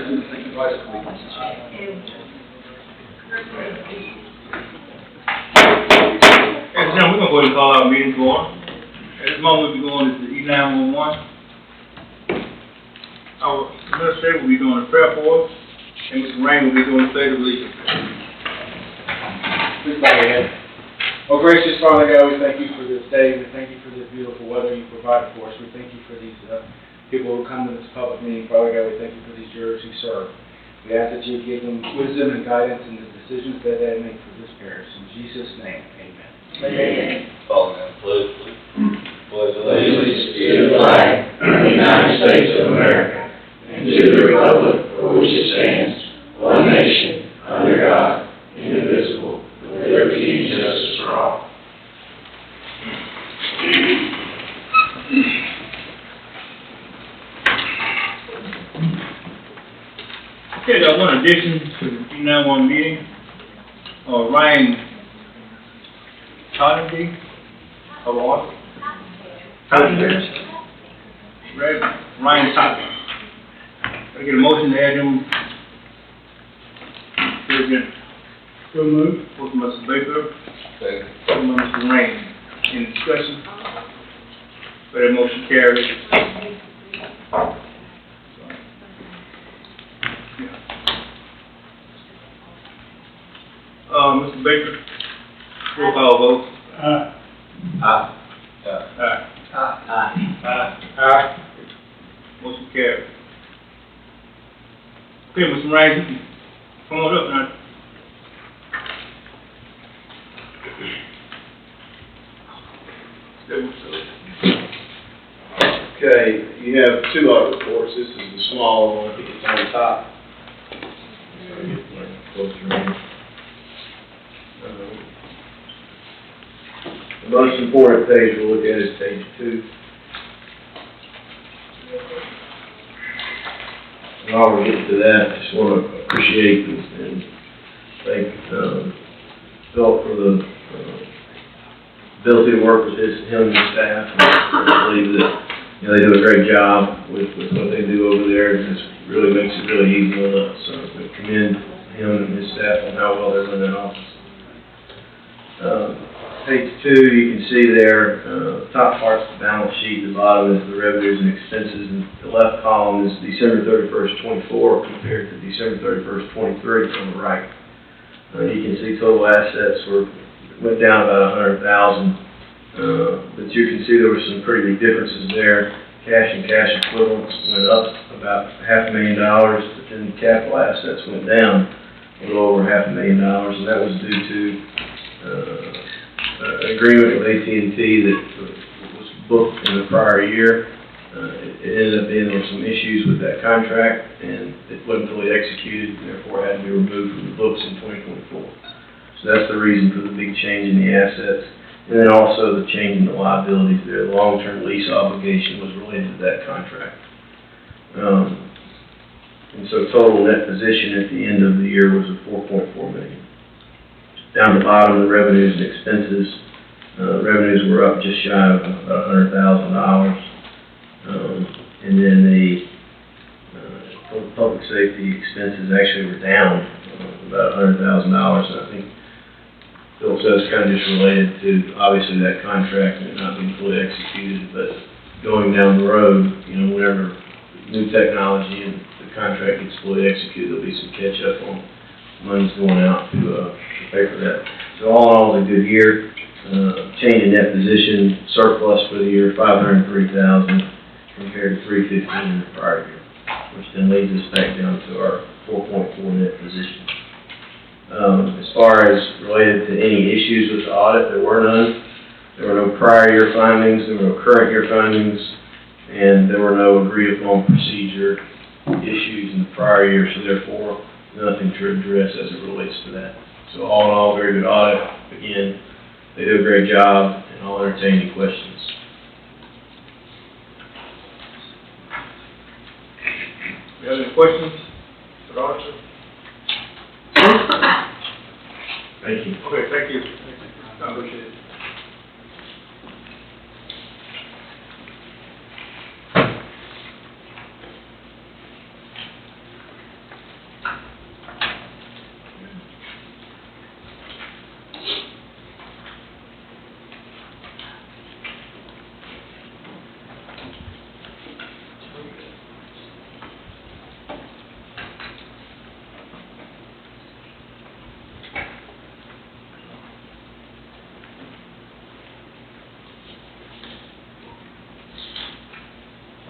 Now we're going to go ahead and call our meeting to order. At this moment, we'll be going to the E911. Our administrator will be doing the prayer for us, and Mr. Rain will be doing the state of allegiance. Please bow your head. Oh, gracious Father God, we thank you for this day. We thank you for this beautiful weather you provided for us. We thank you for these people who come to this public meeting. Father God, we thank you for these jurors who serve. We ask that you give them wisdom and guidance in the decisions that they make for this parish. In Jesus' name, amen. Amen. Following that pledge, please. Pledge allegiance to the flag of the United States of America and to the republic for which it stands, one nation, under God, indivisible, with liberty and justice for all. Okay, got one addition to the E911 meeting. Ryan Tottenby of Austin. Ryan Tottenby. I get a motion to add him to the agenda. So moved. Motion by Mr. Baker. Second. Second by Mr. Rain. Any discussion? So that motion carries. Mr. Baker, roll call vote. Aye. Aye. Motion carries. Okay, Mr. Ryan, you can come on up now. Okay, you have two audit reports. This is the small one. I think it's on the top. The most important page we'll look at is page 2. And while we're getting to that, I just want to appreciate and thank Phil for the ability to work with him and his staff. I believe that they do a great job with what they do over there, and it really makes it really easy on us. So we commend him and his staff on how well they're running that office. Page 2, you can see there, top part's the balance sheet, the bottom is the revenues and expenses, and the left column is December 31st, 24 compared to December 31st, 23 on the right. You can see total assets went down about $100,000, but you can see there were some pretty big differences there. Cash and cash equivalents went up about $500,000, but then capital assets went down a little over $500,000, and that was due to an agreement with AT&T that was booked in the prior year. It ended up being there were some issues with that contract, and it wasn't fully executed, and therefore had to be removed from the books in 2024. So that's the reason for the big change in the assets. And then also the change in the liabilities there. The long-term lease obligation was related to that contract. And so total net position at the end of the year was a $4.4 million. Down the bottom, the revenues and expenses. Revenues were up just shy of about $100,000. And then the public safety expenses actually were down about $100,000. And I think Phil says it's kind of just related to, obviously, that contract and it not being fully executed. But going down the road, whenever new technology and the contract gets fully executed, there'll be some catch-up on money's going out to pay for that. So all in all, a good year. Change in net position, surplus for the year, $503,000 compared to $315,000 in the prior year, which then leads us back down to our 4.4 net position. As far as related to any issues with the audit, there were none. There were no prior year findings, there were no current year findings, and there were no agreed upon procedure issues in the prior year, so therefore nothing to address as it relates to that. So all in all, very good audit. Again, they do a great job, and I'll entertain any questions. You have any questions for the auditor? Thank you. Okay, thank you. I appreciate it.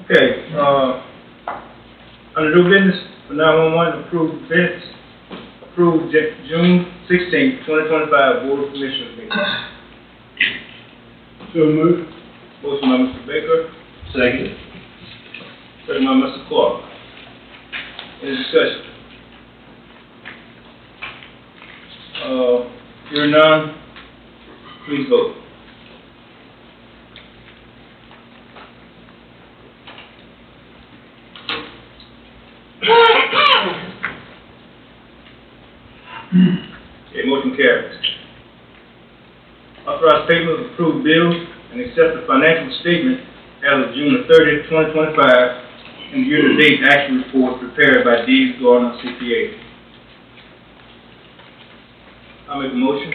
Okay, under new business for 911, approved minutes, approved June 16th, 2025 Board of Commissioners meeting. So moved. Motion by Mr. Baker, Second. second by Mr. Clark. Any discussion? Hearing none, please vote. Okay, motion carries. Authorize payment of approved bills and accept the financial statement as of June the 30th, 2025, and year-to-date actual report prepared by Deeds Gardner CPA. I'll make a motion.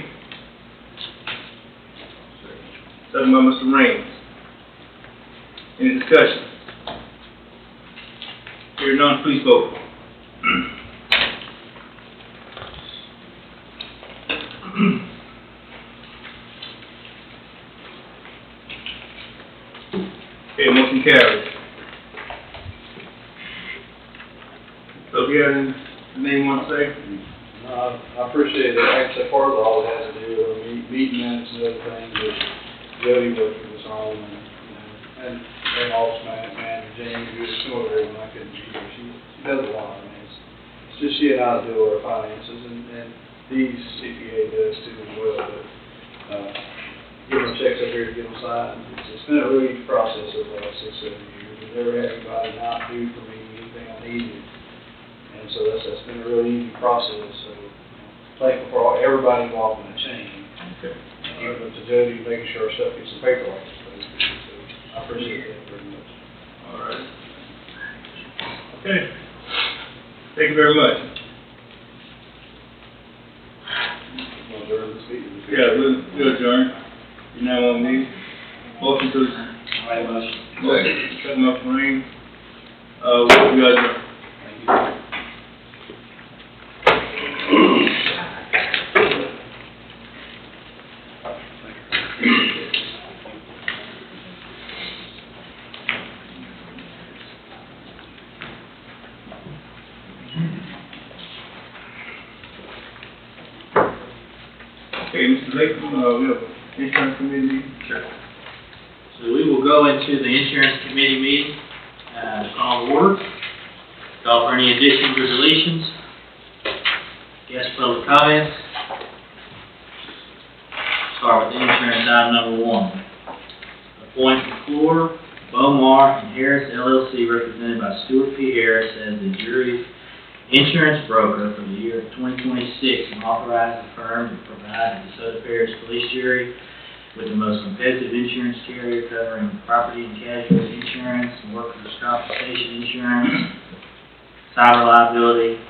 Second by Mr. Raines. Any discussion? Hearing none, please vote. Okay, motion carries. So if you have anything you want to say? I appreciate it. Like I said, part of all it has to do with meeting minutes and other things that Jody worked with us on, and Office Manager Jamie, who was some of everyone I couldn't be here. She does a lot. I mean, it's just she and I do our finances, and these CPA does too as well. But give them checks up here to get them signed. It's been a really easy process over the last 6, 7 years. I've never had anybody not do for me anything I needed. And so that's been a really easy process, so thankful for everybody involved in the chain. Okay. But to Jody, making sure our stuff gets some paper like it's supposed to. So I appreciate that very much. All right. Okay. Thank you very much. Well, during this meeting. Yeah, we'll adjourn. You now on me. Motion to adjourn. All right, motion. Motion. Second by Mr. Raines. We adjourn. Thank you. Okay, Mr. Latham, we have an insurance committee meeting. Sure. So we will go into the insurance committee meeting, call to order. Call for any additions or deletions. Guest public comments. Start with insurance item number 1. Appoint McClure, Bomar, and Harris LLC represented by Stuart P. Harris as the jury's insurance broker for the year of 2026 and authorize the firm to provide the Desoto Parish Police Jury with the most competitive insurance carrier covering property and casualty insurance, workers' compensation insurance, cyber liability,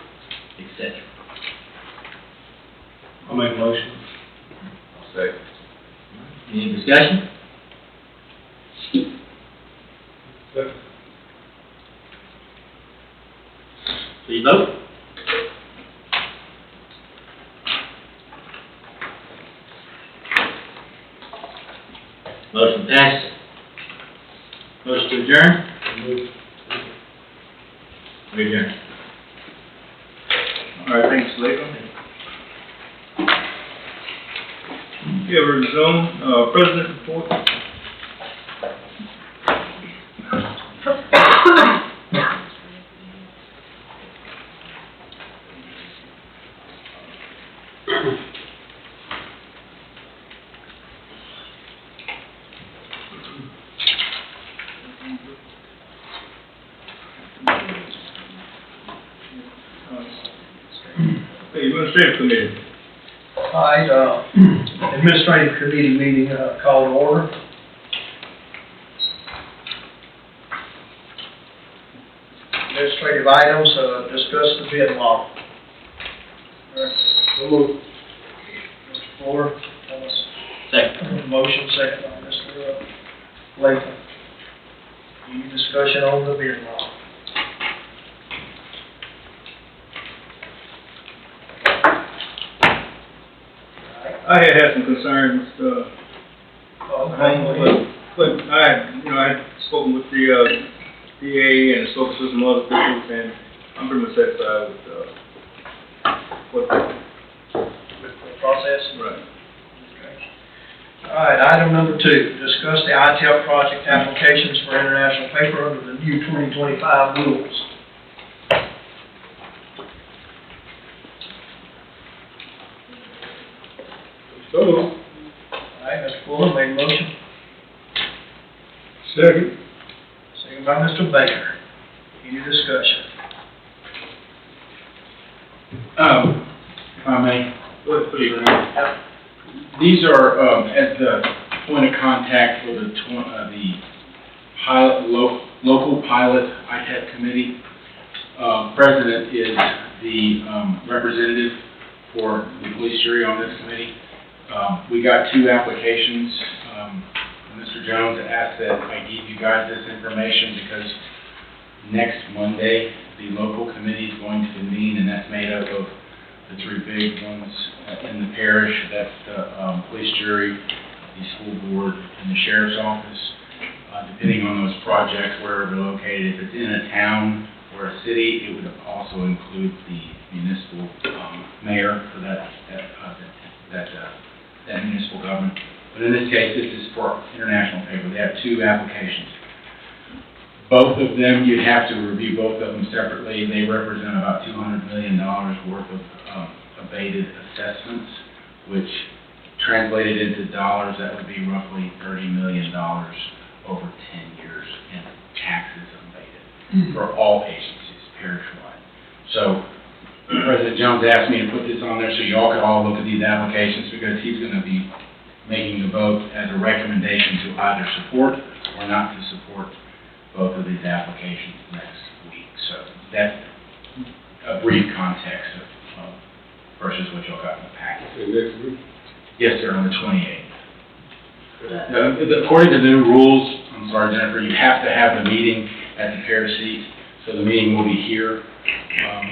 etc. I'll make a motion. Second. Any discussion? Please vote. Motion passes. Motion to adjourn? We adjourn. All right, thanks, Latham. Okay, we're resume, President report. Okay, Administrative Committee. All right, Administrative Committee meeting called to order. Administrative items, discuss the bid law. So moved. Mr. Ford, Second. motion, second by Mr. Latham. Any discussion on the bid law? I had some concerns, but I had spoken with the some other officials, and I'm pretty much satisfied with, what, With the process? right. All right, item number 2, discuss the ITEL project applications for international paper under the new 2025 rules. So, All right, Mr. Fuller made a motion, second. second by Mr. Baker. Any discussion? If I may, Go ahead, put it in. these are, as the point of contact for the local pilot ITEP committee. President is the representative for the police jury on this committee. We got 2 applications. Mr. Jones asked that I give you guys this information because next Monday, the local committee is going to convene, and that's made up of the 3 big ones in the parish. That's the police jury, the school board, and the sheriff's office. Depending on those projects, where they're located, if it's in a town or a city, it would also include the municipal mayor for that municipal government. But in this case, this is for international paper. They have 2 applications. Both of them, you'd have to review both of them separately. They represent about $200 million worth of abated assessments, which translated into dollars, that would be roughly $30 million over 10 years in taxes abated for all agencies, parish-wide. So President Jones asked me to put this on there so y'all could all look at these applications, because he's going to be making the vote as a recommendation to either support or not to support both of these applications next week. So that's a brief context of versus what y'all got in the packet. Next week? Yes, sir, on the 28th. According to the new rules, I'm sorry, Jennifer, you have to have the meeting at the parish seat, so the meeting will be here.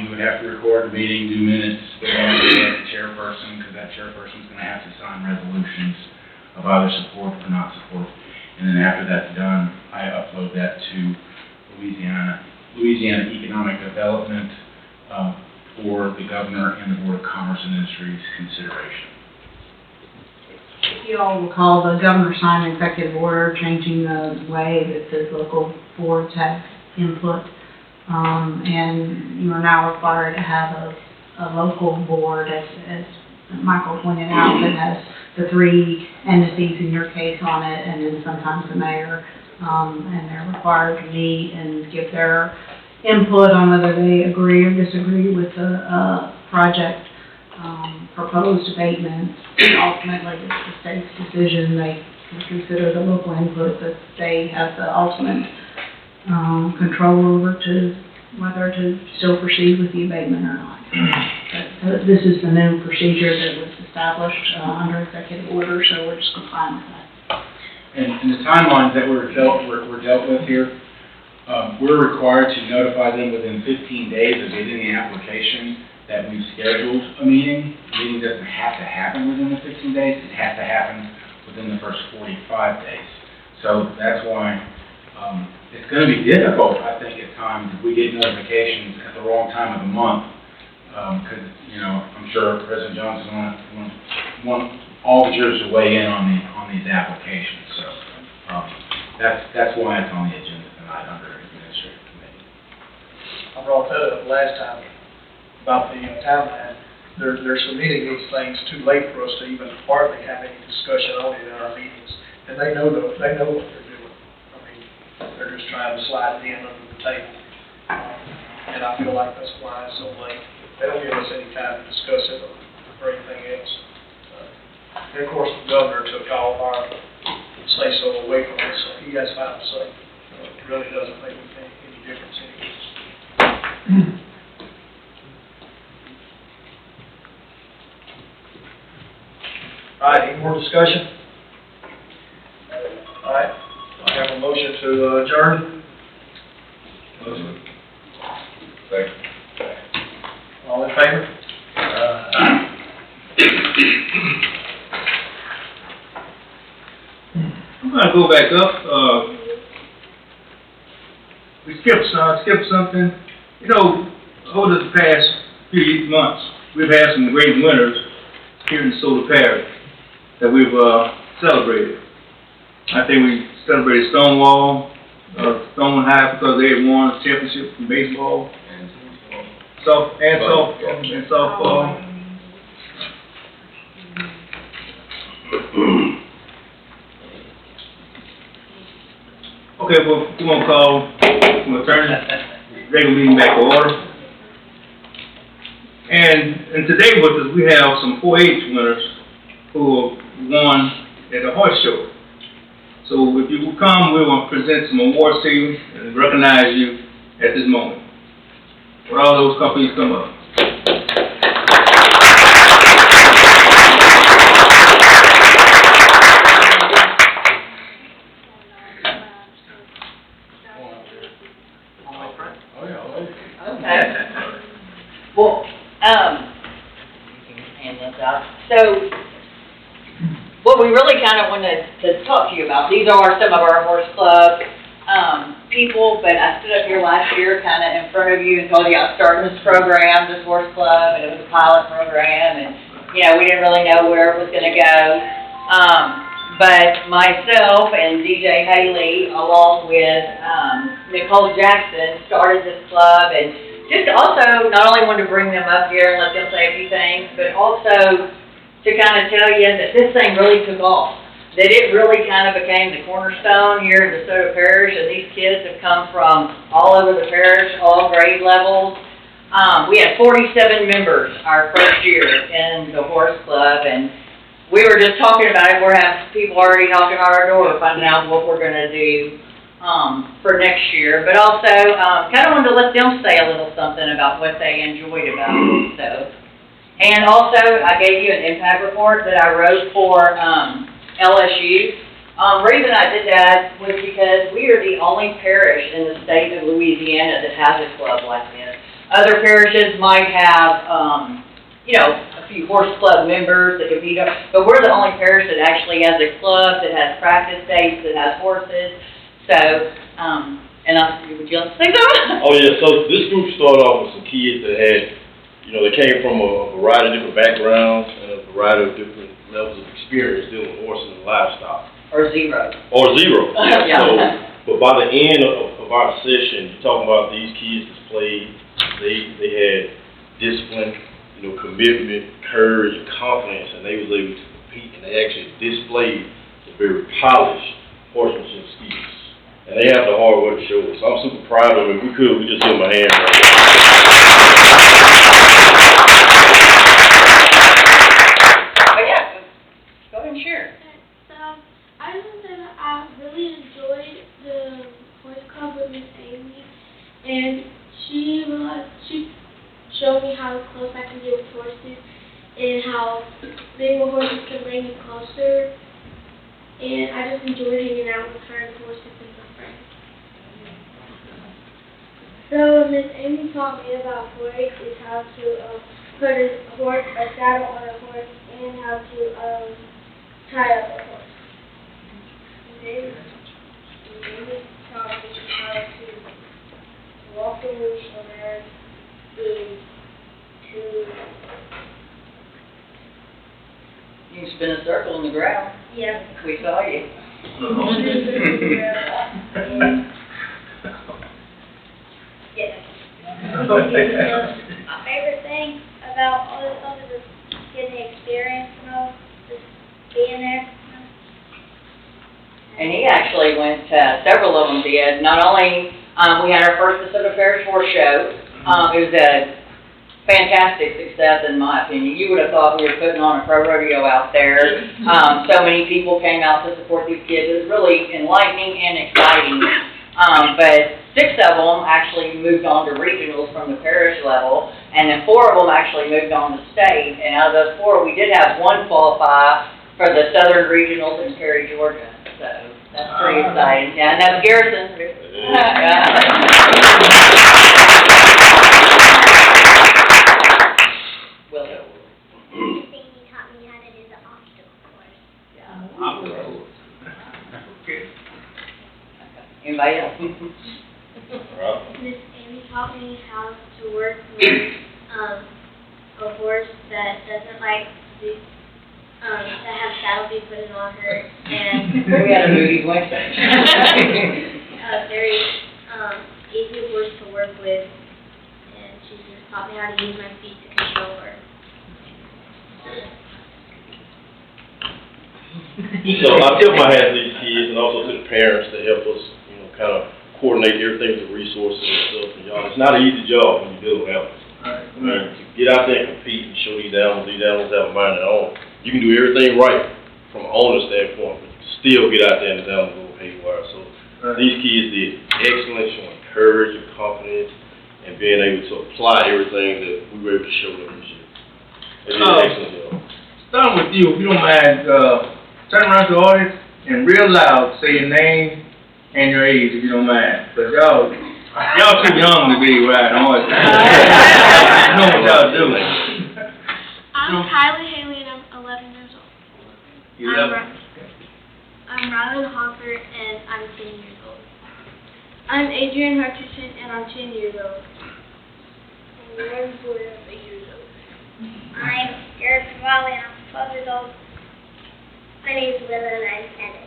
You would have to record the meeting, do minutes, but also the chairperson, because that chairperson's going to have to sign resolutions of either support or not support. And then after that's done, I upload that to Louisiana Economic Development for the governor and the Board of Commerce and Industries consideration. If you all recall, the governor signed an executive order changing the way that the local boards have input. And you are now required to have a local board, as Michael pointed out, that has the 3 entities in your case on it, and then sometimes the mayor. And they're required to meet and give their input on whether they agree or disagree with the project proposed abatement. Ultimately, it's the state's decision. They can consider the local input, but they have the ultimate control over to whether to still proceed with the abatement or not. But this is the new procedure that was established under executive order, so we're just complying with that. And the timelines that were dealt with here, we're required to notify them within 15 days of getting the application that we've scheduled a meeting. The meeting doesn't have to happen within the 15 days. It has to happen within the first 45 days. So that's why it's going to be difficult, I think, at times if we get notifications at the wrong time of the month. Because, you know, I'm sure President Johnson wants all the jurors to weigh in on these applications. So that's why it's on the agenda tonight under Administrative Committee. I brought that up last time about the timeline. They're submitting these things too late for us to even hardly have any discussion on it in our meetings. And they know what they're doing. I mean, they're just trying to slide it in under the table. And I feel like that's why it's so late. They don't give us any time to discuss it or anything else. And of course, the governor took all of our say-so away from us, so he has final say. It really doesn't make any difference anyway. All right, any more discussion? All right, I have a motion to adjourn. Motion. Second. All in favor? I'm going to go back up. we skipped something. You know, over the past few months, we've had some great winners here in Desoto Parish that we've celebrated. I think we celebrated Stonewall High because they had won a championship in baseball, softball. Okay, well, we're gonna call, we're gonna turn the regular meeting back to order. And today with us, we have some 4-H winners who won at the horse show. So if you will come, we want to present some awards to you and recognize you at this moment. Would all those companies come up? Well, hand this out. So, what we really kind of wanted to talk to you about, these are some of our horse club people, but I stood up here last year kind of in front of you and told you I was starting this program, this horse club, and it was a pilot program, and, you know, we didn't really know where it was going to go. But myself and DJ Haley, along with Nicole Jackson, started this club, and just also not only wanted to bring them up here and let them say a few things, but also to kind of tell you that this thing really took off. That it really kind of became the cornerstone here in Desoto Parish, and these kids have come from all over the parish, all grade levels. We had 47 members our first year in the horse club, and we were just talking about it. We're having people already knocking on our door finding out what we're going to do for next year, but also kind of wanted to let them say a little something about what they enjoyed about it. So, and also I gave you an impact report that I wrote for LSU. Reason I did that was because we are the only parish in the state of Louisiana that has a club like this. Other parishes might have, you know, a few horse club members that compete up, but we're the only parish that actually has a club that has practice dates, that has horses. So, would you like to say something? Oh yeah, so this group started off with some kids that had, you know, they came from a variety of different backgrounds and a variety of different levels of experience dealing with horses and livestock. Or zero. Yeah. So, but by the end of our session, you're talking about these kids that played, they had discipline, you know, commitment, courage, and confidence, and they was able to compete, and they actually displayed the very polished horsemanship skills. And they have the hard work to show us. So I'm super proud of them. If we could, we just give them a hand. But yeah, go ahead and share. So, I just want to say that I really enjoyed the horse club with Miss Amy, and she showed me how close I can get with horses, and how being with horses can bring me closer. And I just enjoyed hanging out with her and horses and my friends. So Miss Amy taught me about horse is how to put a saddle on a horse and how to tie up a horse. Then Amy taught me how to walk a leash and to You can spin a circle on the ground. yeah. We saw you. Yes. My favorite thing about all this other is getting the experience, you know, just being there. And he actually went to, several of them did. Not only, we had our first Desoto Parish Horse Show. It was a fantastic success in my opinion. You would have thought we were putting on a pro rodeo out there. So many people came out to support these kids. It was really enlightening and exciting. But 6 of them actually moved on to regionals from the parish level, and then 4 of them actually moved on to state. And out of those 4, we did have 1 qualify for the Southern Regionals in Perry, Georgia. So that's pretty exciting. Yeah, and that's Garrison. Everything he taught me how to do the obstacle course. Okay. Anybody else? Alright. Miss Amy taught me how to work with a horse that doesn't like to have saddle be put on her, and We got a moody one. a very easy horse to work with, and she just taught me how to use my feet to control her. So I tip my hat to these kids and also to the parents that help us, kind of coordinate everything with the resources and stuff. And y'all, it's not an easy job when you deal with animals. To get out there and compete and show these animals have a mind of their own. You can do everything right from an owner standpoint, but you can still get out there and the animals go haywire. So these kids did excellent, showing courage and confidence and being able to apply everything that we were able to show them this year. They did an excellent job. Starting with you, if you don't mind, turn around to the audience and real loud say your name and your age, if you don't mind. Because y'all too young to be riding horses. You know what y'all do. I'm Kylie Haley, and I'm 11 years old. You love it? I'm Rylan Hopper, and I'm 10 years old. I'm Adrian Hutcherson, and I'm 10 years old. I'm Lauren Ford, and I'm 8 years old. I'm Eric Cavalli, and I'm 12 years old. My name's Lila, and I'm 10.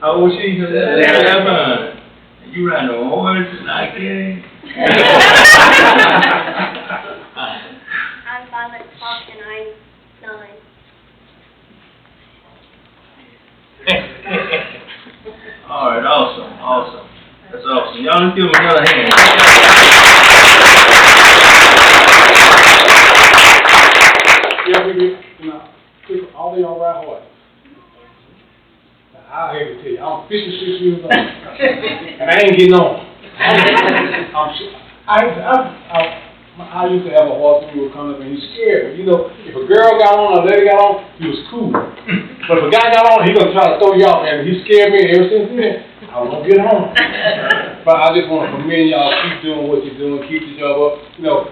How old is she? 11. You riding a horse like that? I'm Violet Falk, and I'm 9. All right, awesome. That's awesome. Y'all let's give them another hand. Yeah, people, all they all ride horses. I hate to tell you, I'm 56 years old, and I ain't getting on. I used to have a horse when we were coming up, and he scared me. If a girl got on or a lady got on, he was cool. But if a guy got on, he gonna try to throw you off, and he scared me, and ever since then, I won't get on. But I just want to commend y'all, keep doing what you're doing, keep the job up.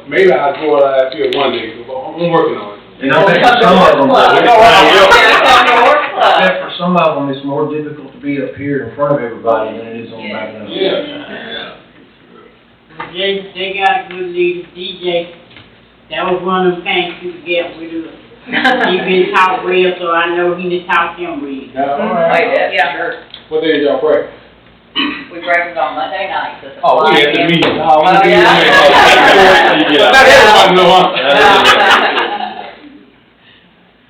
Maybe I'll grow it out here one day, but I'm working on it. And I think for some of them, Except for some of them, it's more difficult to be up here in front of everybody than it is on the back of the Yeah. They got a good leader, DJ. That was one of them things you could get with him. He been taught real, so I know he done taught them real. Yeah. Sure. What day did y'all pray? We practiced on Monday night. So We had the meeting. Oh, yeah. Not everybody know, huh?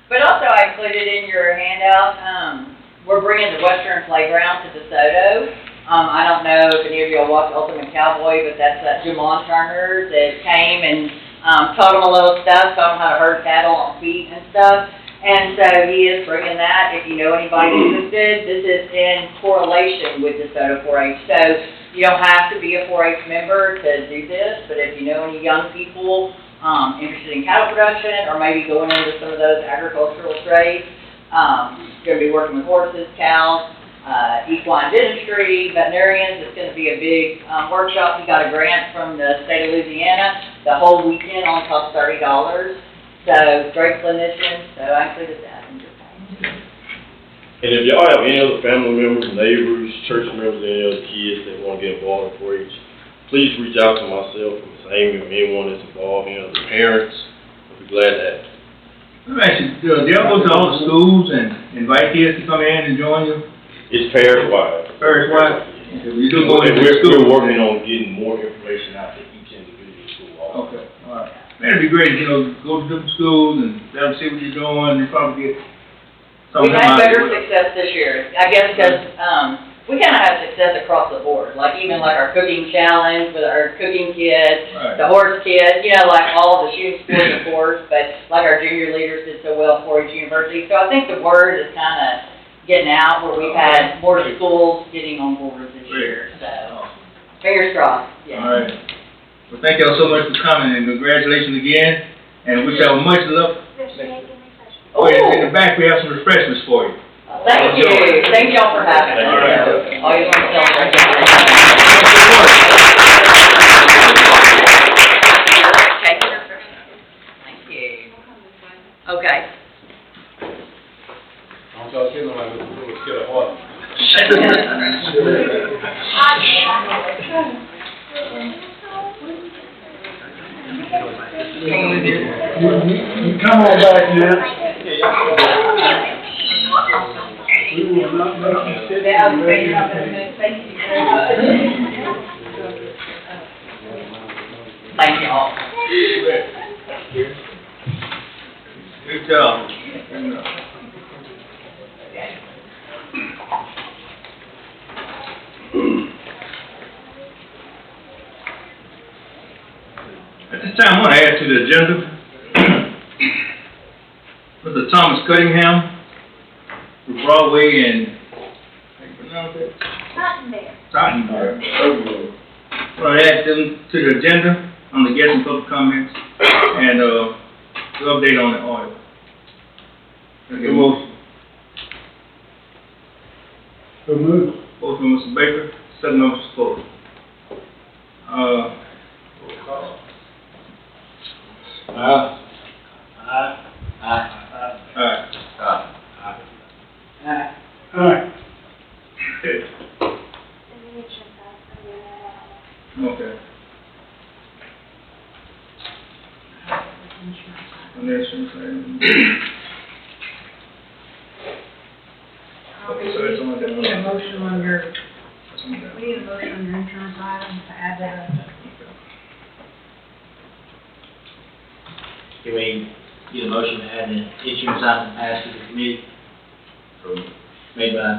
But also, I included in your handout, we're bringing the Western Playground to DeSoto. I don't know if any of you all watched Ultimate Cowboy, but that's Jamon Turner that came and taught them a little stuff, taught them how to herd cattle on feet and stuff. And so he is bringing that. If you know anybody interested, this is in correlation with DeSoto 4-H. So you don't have to be a 4-H member to do this, but if you know any young people interested in cattle production or maybe going into some of those agricultural trades, going to be working with horses, cows, equine dentistry, veterinarians. It's going to be a big workshop. We got a grant from the state of Louisiana. The whole weekend only costs $30. So great clinicians. So I included that in your page. And if y'all have any other family members, neighbors, church members, any other kids that want to get involved in 4-H, please reach out to myself or Miss Amy or anyone that's involved, the parents. I'll be glad to have you. Let me ask you, do y'all go to all the schools and invite kids to come in and join you? It's parish-wide. Parish-wide? You do go into We're schools? working on getting more information out to each individual school also. Okay, all right. Man, it'd be great, go to different schools and let them see what you're doing and probably get something We've out had of better it. success this year, I guess, because we kind of have success across the board. Like even like our cooking challenge with our cooking kids, Right. the horse kids, like all of the shooting sports, of course, but like our junior leaders did so well at 4-H University. So I think the word is kind of getting out where we've had more schools getting on board this year. So fingers crossed. Yeah. All right. Well, thank y'all so much for coming and congratulations again. And wish y'all much luck. Oh, in the back we have some refreshments for you. Thank you. Thank y'all for having us. All right. Always want to celebrate. Okay. Thank you. Okay. I want y'all to see them like this little scared of horse. Come on back now. We will not make you sit there. Thank you all. Good job. At this time, I want to add to the agenda, Mr. Thomas Cunningham, from Broadway and, how you pronounce it? Tottenberg. I want to add them to the agenda. I'm going to get some public comments and, to update on the audit. Can I get a motion? So move. Motion from Mr. Baker, second by Mr. Fuller. Roll call. Aye. Alright. All right. Okay. Okay. On the insurance item. Okay, so it's on that. We need a motion on your, That's on that. we need a motion on your insurance item to add that. Can we get a motion to add the insurance item passed to the committee? Made by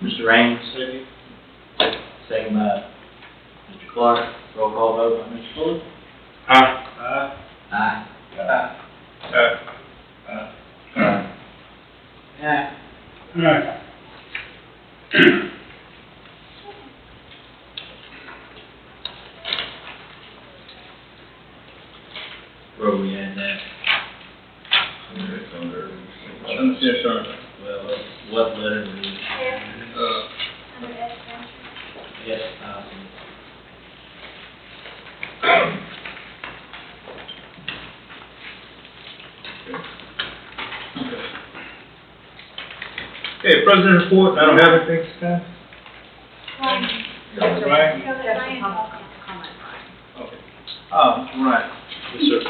Mr. Raines. Second by Mr. Clark. Roll call vote by Mr. Fuller. Aye. Aye. Yeah. All right. Where we at that? It's under insurance. Well, what letter do we? Yes, Okay, President report, I don't have anything this time. Right? Okay. Right. Yes, sir.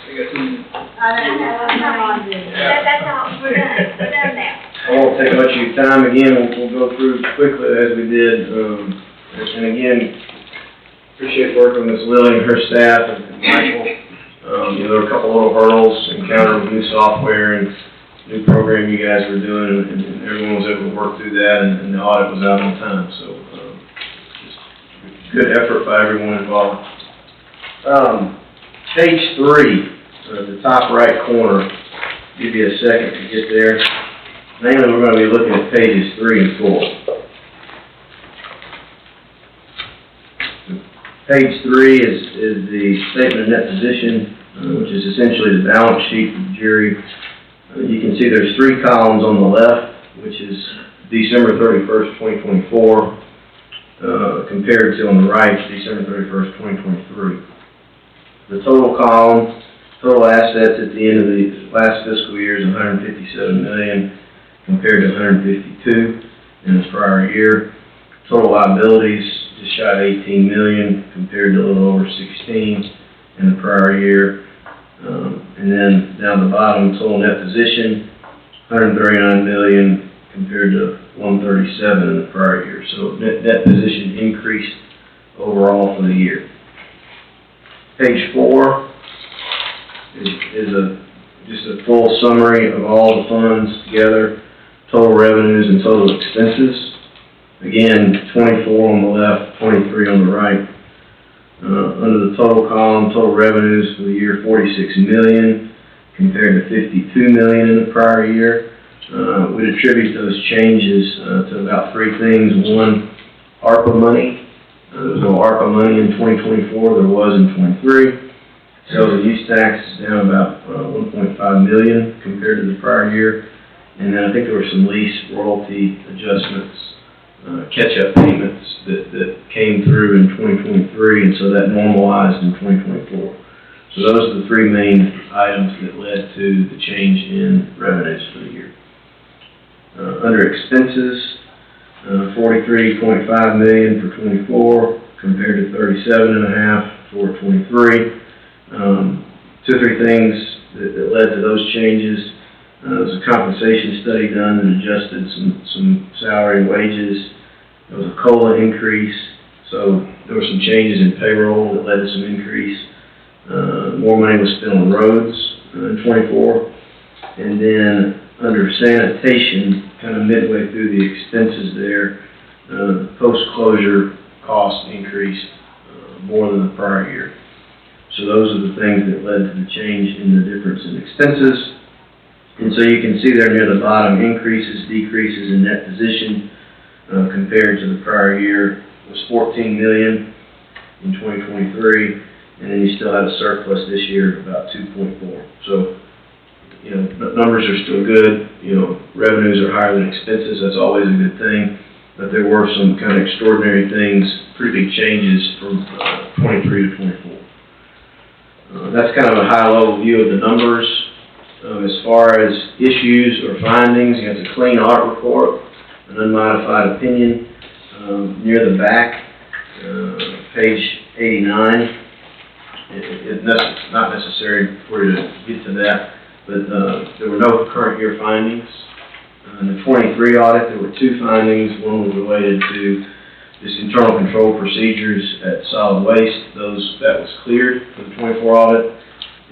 They got two. That's all, we're done now. I won't take much of your time. Again, we'll go through quickly as we did. And again, appreciate working with Ms. Lily and her staff and Michael. There were a couple little hurdles encountered with new software and new program you guys were doing, and everyone was able to work through that, and the audit was out on time. So, just good effort by everyone involved. Page 3, the top right corner. Give you a second to get there. Mainly, we're going to be looking at pages 3 and 4. Page 3 is the statement of net position, which is essentially the balance sheet for the jury. You can see there's 3 columns on the left, which is December 31st, 2024, compared to on the right, December 31st, 2023. The total column, total assets at the end of the last fiscal year is $157 million compared to $152 in the prior year. Total liabilities just shy of $18 million compared to a little over $16 in the prior year. And then down the bottom, total net position, $139 million compared to $137 in the prior year. So net position increased overall for the year. Page 4 is just a full summary of all the funds together, total revenues and total expenses. Again, 24 on the left, 23 on the right. Under the total column, total revenues for the year, $46 million compared to $52 million in the prior year. We'd attribute those changes to about 3 things. One, ARPA money. There was no ARPA money in 2024, there was in 23. Sales and use tax is down about $1.5 million compared to the prior year. And then I think there were some lease royalty adjustments, catch-up payments that came through in 2023, and so that normalized in 2024. So those are the 3 main items that led to the change in revenues for the year. Under expenses, $43.5 million for '24 compared to $37.5 for '23. Two or three things that led to those changes. There was a compensation study done and adjusted some salary and wages. There was a COLA increase, so there were some changes in payroll that led to some increase. More money was spent on roads in '24. And then under sanitation, kind of midway through the expenses there, post-closure costs increased more than the prior year. So those are the things that led to the change in the difference in expenses. And so you can see there near the bottom, increases, decreases in net position compared to the prior year was $14 million in 2023, and then you still had a surplus this year of about 2.4. So, you know, numbers are still good. You know, revenues are higher than expenses. That's always a good thing. But there were some kind of extraordinary things, pretty big changes from 23 to 24. That's kind of a high-level view of the numbers. As far as issues or findings, you have the clean audit report, an unmodified opinion. Near the back, page 89, it's not necessary for you to get to that, but there were no current year findings. In the 23 audit, there were two findings. One was related to just internal control procedures at solid waste. That was cleared for the 24 audit.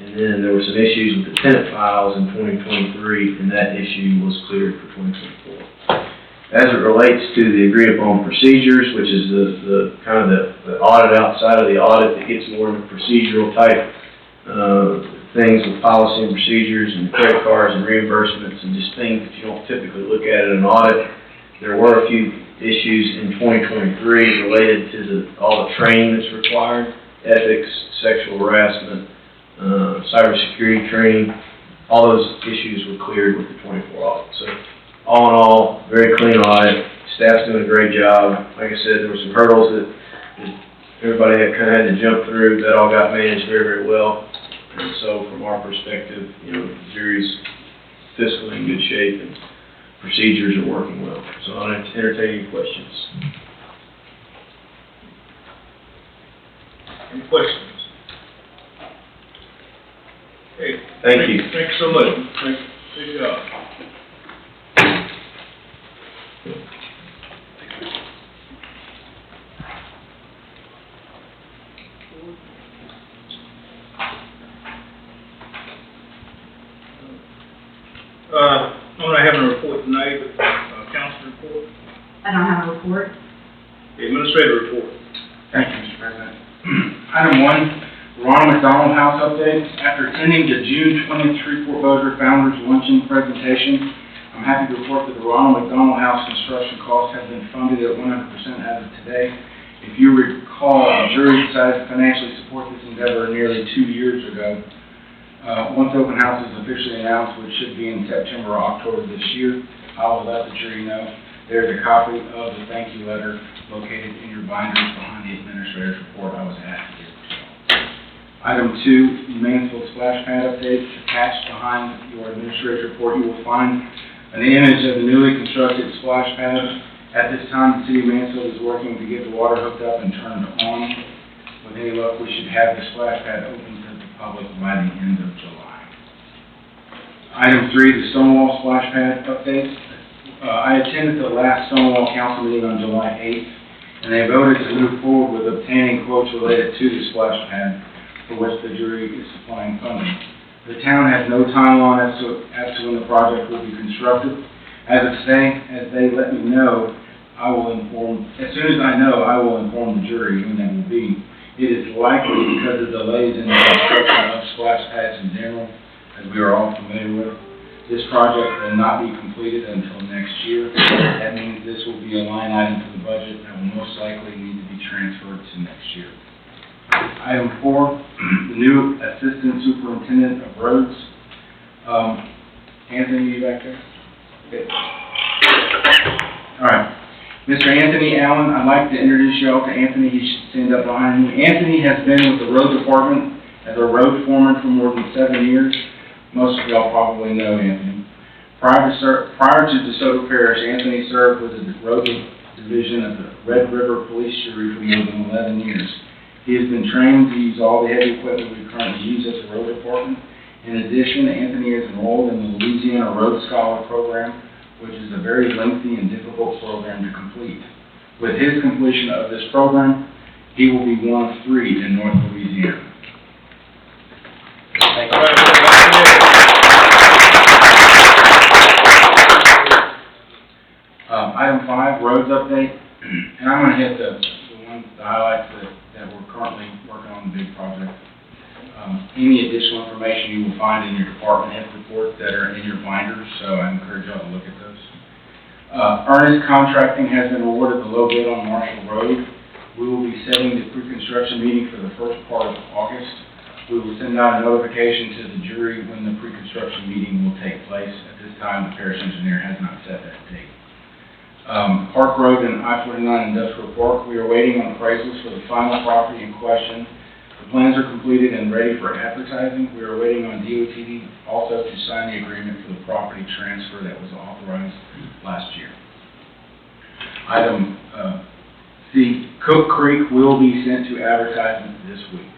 And then there were some issues with the tenant files in 2023, and that issue was cleared for 2024. As it relates to the agreed upon procedures, which is the kind of the audit outside of the audit that gets more into procedural type things with policy and procedures and credit cards and reimbursements and just things that you don't typically look at in an audit. There were a few issues in 2023 related to all the training that's required, ethics, sexual harassment, cybersecurity training. All those issues were cleared with the 24 audit. So all in all, very clean audit. Staff's doing a great job. Like I said, there were some hurdles that everybody had to jump through. That all got managed very, very well. And so from our perspective, you know, the jury's fiscally in good shape and procedures are working well. So I'll entertain any questions. Any questions? Okay. Thank you. Thanks so much. Good job. I'm not having a report tonight, but council report, I don't have a report. the administrator report. Thank you, Mr. President. Item 1, Ronald McDonald House update. After attending the June 20th Shreveport Bossier Founders Luncheon presentation, I'm happy to report that the Ronald McDonald House construction costs have been funded at 100% as of today. If you recall, the jury decided to financially support this endeavor nearly 2 years ago. Once open house is officially announced, which should be in September or October this year, I will let the jury know. There's a copy of the thank you letter located in your binders behind the administrator's report I was asked to give. Item 2, Mansfield splash pad update. Attached behind your administrator's report, you will find an image of the newly constructed splash pad. At this time, the city of Mansfield is working to get the water hooked up and turned on. With any luck, we should have the splash pad open to the public by the end of July. Item 3, the Stonewall splash pad update. I attended the last Stonewall council meeting on July 8th, and they voted to move forward with obtaining quotes related to the splash pad, for which the jury is supplying funding. The town has no timeline as to when the project will be constructed. As they let me know, as soon as I know, I will inform the jury when that will be. It is likely because of delays in the construction of splash pads in general, as we are all familiar with. This project will not be completed until next year. That means this will be a line item to the budget that will most likely need to be transferred to next year. Item 4, the new Assistant Superintendent of Roads. Anthony, you back there? Okay. All right. Mr. Anthony Allen, I'd like to introduce you all to Anthony. He should stand up behind me. Anthony has been with the road department as a road foreman for more than 7 years. Most of y'all probably know Anthony. Prior to DeSoto Parish, Anthony served with the road Division of the Red River Police Jury for more than 11 years. He has been trained to use all the heavy equipment we currently use as a road department. In addition, Anthony is enrolled in the Louisiana Road Scholar Program, which is a very lengthy and difficult program to complete. With his completion of this program, he will be one of 3 in North Louisiana. Thank you. Item 5, roads update. And I'm going to hit the highlights that we're currently working on the big project. Any additional information you will find in your department head reports that are in your binders, so I encourage y'all to look at those. Ernest Contracting has been awarded the low bid on Marshall Road. We will be setting the pre-construction meeting for the first part of August. We will send out a notification to the jury when the pre-construction meeting will take place. At this time, the parish engineer has not set that date. Park Road and I-49 Industrial Park, we are waiting on appraisals for the final property in question. The plans are completed and ready for advertising. We are waiting on DOTD also to sign the agreement for the property transfer that was authorized last year. Item C, Cook Creek will be sent to advertisement this week.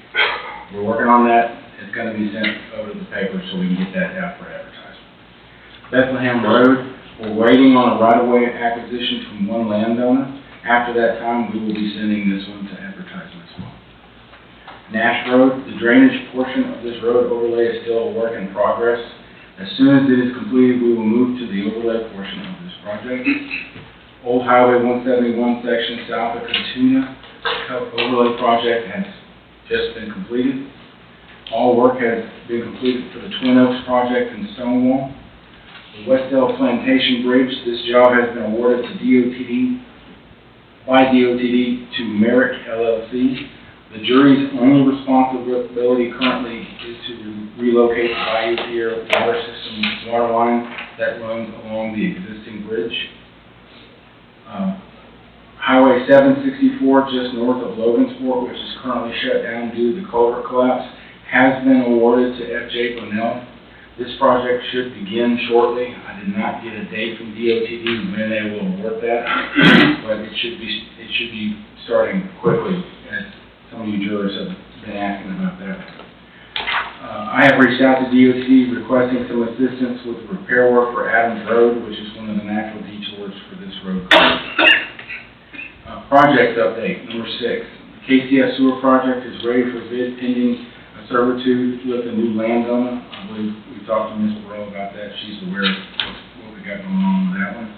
We're working on that. It's going to be sent over to the paper so we can get that out for advertisement. Bethlehem Road, we're waiting on a right-of-way acquisition from one landowner. After that time, we will be sending this one to advertisement as well. Nash Road, the drainage portion of this road overlay is still a work in progress. As soon as it is completed, we will move to the overlay portion of this project. Old Highway 171 section south of Katuna overlay project has just been completed. All work has been completed for the Twin Oaks project in Stonewall. The Westdale Plantation Bridge, this job has been awarded to by DOTD to Merrick LLC. The jury's only responsibility currently is to relocate the Bayou Pierre water system water line that runs along the existing bridge. Highway 764, just north of Logansport, which is currently shut down due to the culvert collapse, has been awarded to F.J. Bunnell. This project should begin shortly. I did not get a date from DOTD when they will award that, but it should be starting quickly, as some of you jurors have been asking about that. I have reached out to DOT requesting some assistance with repair work for Adams Road, which is one of the natural detours for this road. Project update, number 6. The KCS sewer project is ready for bid pending a servitude with a new landowner. I believe we talked to Ms. Burrell about that. She's aware of what we got going on with that one.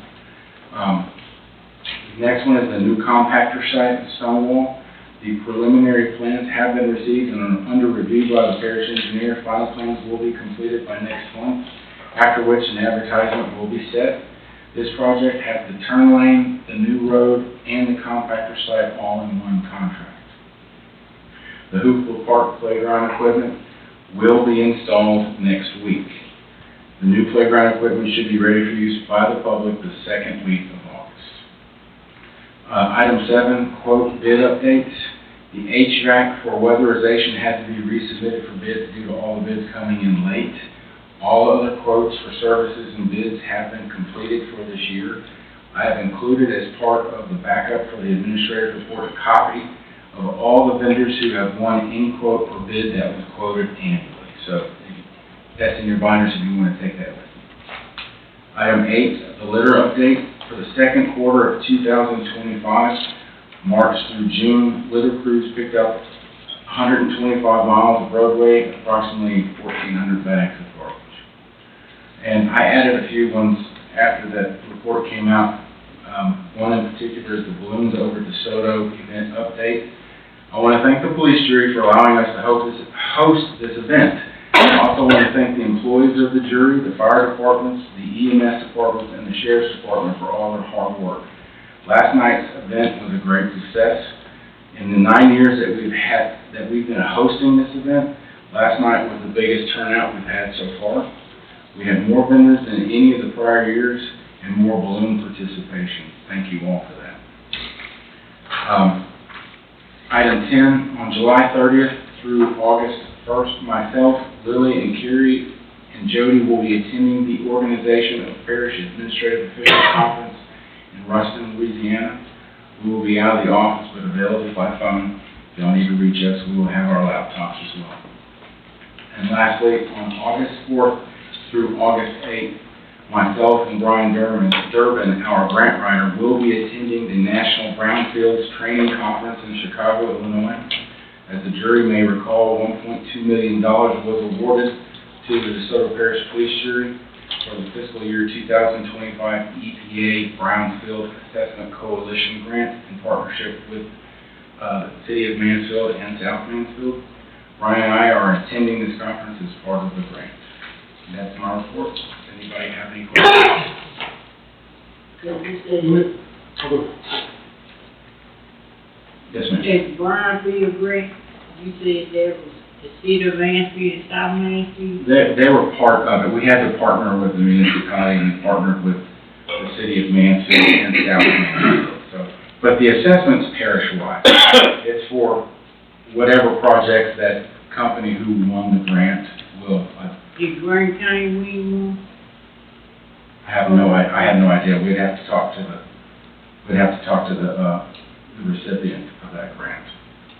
The next one is the new compactor site in Stonewall. The preliminary plans have been received and are under review by the parish engineer. Final plans will be completed by next month, after which an advertisement will be set. This project has the turn lane, the new road, and the compactor site all in one contract. The Hoopville Park playground equipment will be installed next week. The new playground equipment should be ready for use by the public the second week of August. Item 7, quote bid updates. The HVAC for weatherization had to be resubmitted for bids due to all the bids coming in late. All other quotes for services and bids have been completed for this year. I have included as part of the backup for the administrative report a copy of all the vendors who have won any quote or bid that was quoted annually. So that's in your binders if you want to take that with you. Item 8, the litter update. For the second quarter of 2025, March through June, litter crews picked up 125 miles of roadway, approximately 1,400 bags of garbage. And I added a few ones after that report came out. One in particular is the Balloons Over Desoto event update. I want to thank the police jury for allowing us to host this event. I also want to thank the employees of the jury, the fire departments, the EMS departments, and the sheriff's department for all their hard work. Last night's event was a great success. In the 9 years that we've been hosting this event, last night was the biggest turnout we've had so far. We had more vendors than any of the prior years and more balloon participation. Thank you all for that. Item 10, on July 30th through August 1st, myself, Lily, and Carrie and Jody will be attending the Organization of Parish Administrative Officials Conference in Ruston, Louisiana. We will be out of the office but available by phone. If y'all need to reach us, we will have our laptops as well. And lastly, on August 4th through August 8th, myself and Brian Durbin, our grant writer, will be attending the National Brownfields Training Conference in Chicago, Illinois. As the jury may recall, $1.2 million was awarded to the Desoto Parish Police Jury for the fiscal year 2025 EPA Brownfield Assessment Coalition Grant in partnership with the City of Mansfield and South Mansfield. Brian and I are attending this conference as part of the grant. And that's my report. Does anybody have any questions? Yes, ma'am. At Brownfield Grant, you said there was the City of Mansfield and South Mansfield? They were part of it. We had to partner with the municipality and partnered with the City of Mansfield and South Mansfield. So, but the assessment's parish-wide. It's for whatever projects that company who won the grant will. Did Grant County win one? I have no idea. We'd have to talk to the recipient of that grant.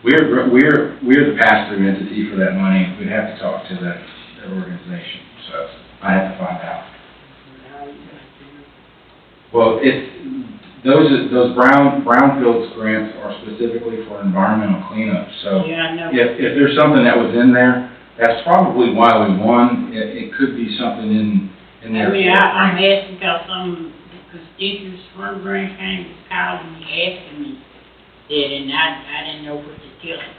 We're the pass-through entity for that money. We'd have to talk to that organization. So I have to find out. Well, those brownfields grants are specifically for environmental cleanup. So Yeah, I know. if there's something that was in there, that's probably why we won. It could be something in there. I mean, I'm asking because some constituents from Grant County was calling me, asking me that, and I didn't know what to tell them.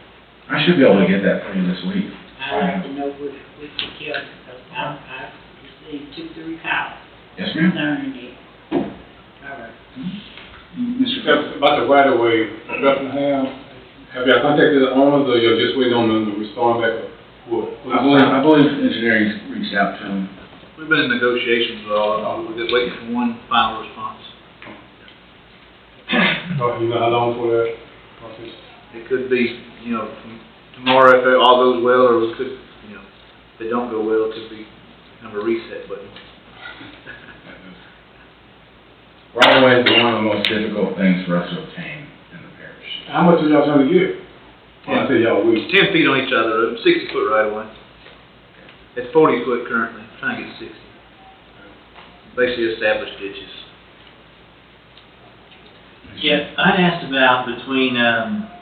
I should be able to get that for you this week. I'd like to know what to tell them, because I've received 2-3 calls Yes, ma'am? concerning it. All right. Mr. About the right of way, Bethlehem, have y'all contacted the owners, or you're just waiting on them to respond back? I believe engineering reached out to him. We've been in negotiations with all of them. We're just waiting for one final response. You know how long for that process? It could be, from tomorrow if all goes well, or it could, if they don't go well, it could be kind of a reset button. Right of way is one of the most difficult things for us to obtain in the parish. How much are y'all trying to get? I say y'all will. 10 feet on each other, 60 foot right away. It's 40 foot currently, trying to get 60. Basically established ditches. Yeah, I'd asked about between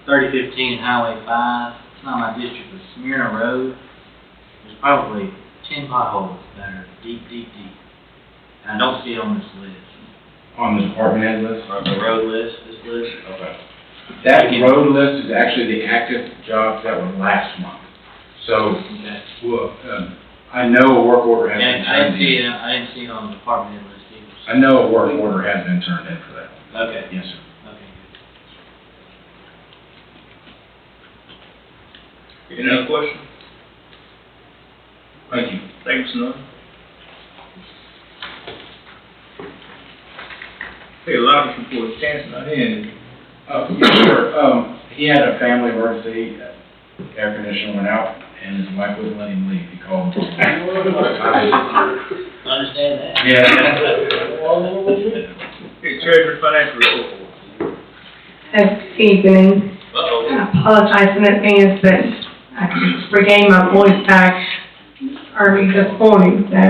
3015 and Highway 5, it's not my district, but Smyrna Road, there's probably 10 potholes that are deep. And I don't see it on this list. On the department head list? On the road list, this list? Okay. That road list is actually the active jobs that were last month. So, Okay. well, I know a work order has been And I turned in. didn't see it on the department head list either. I know a work order has been turned in for that. Okay. Yes, sir. Okay, good. Any other questions? Thank you. Thanks, Snow. Hey, Lobby's report, Chance not in. Yes, sir. He had a family emergency, air conditioner went out, and his wife wouldn't let him leave. He called him. Understand that? Yeah. Hey, Treasurer, financial report. Good evening. Uh-oh. I apologize in advance that I regained my voice back early this morning, so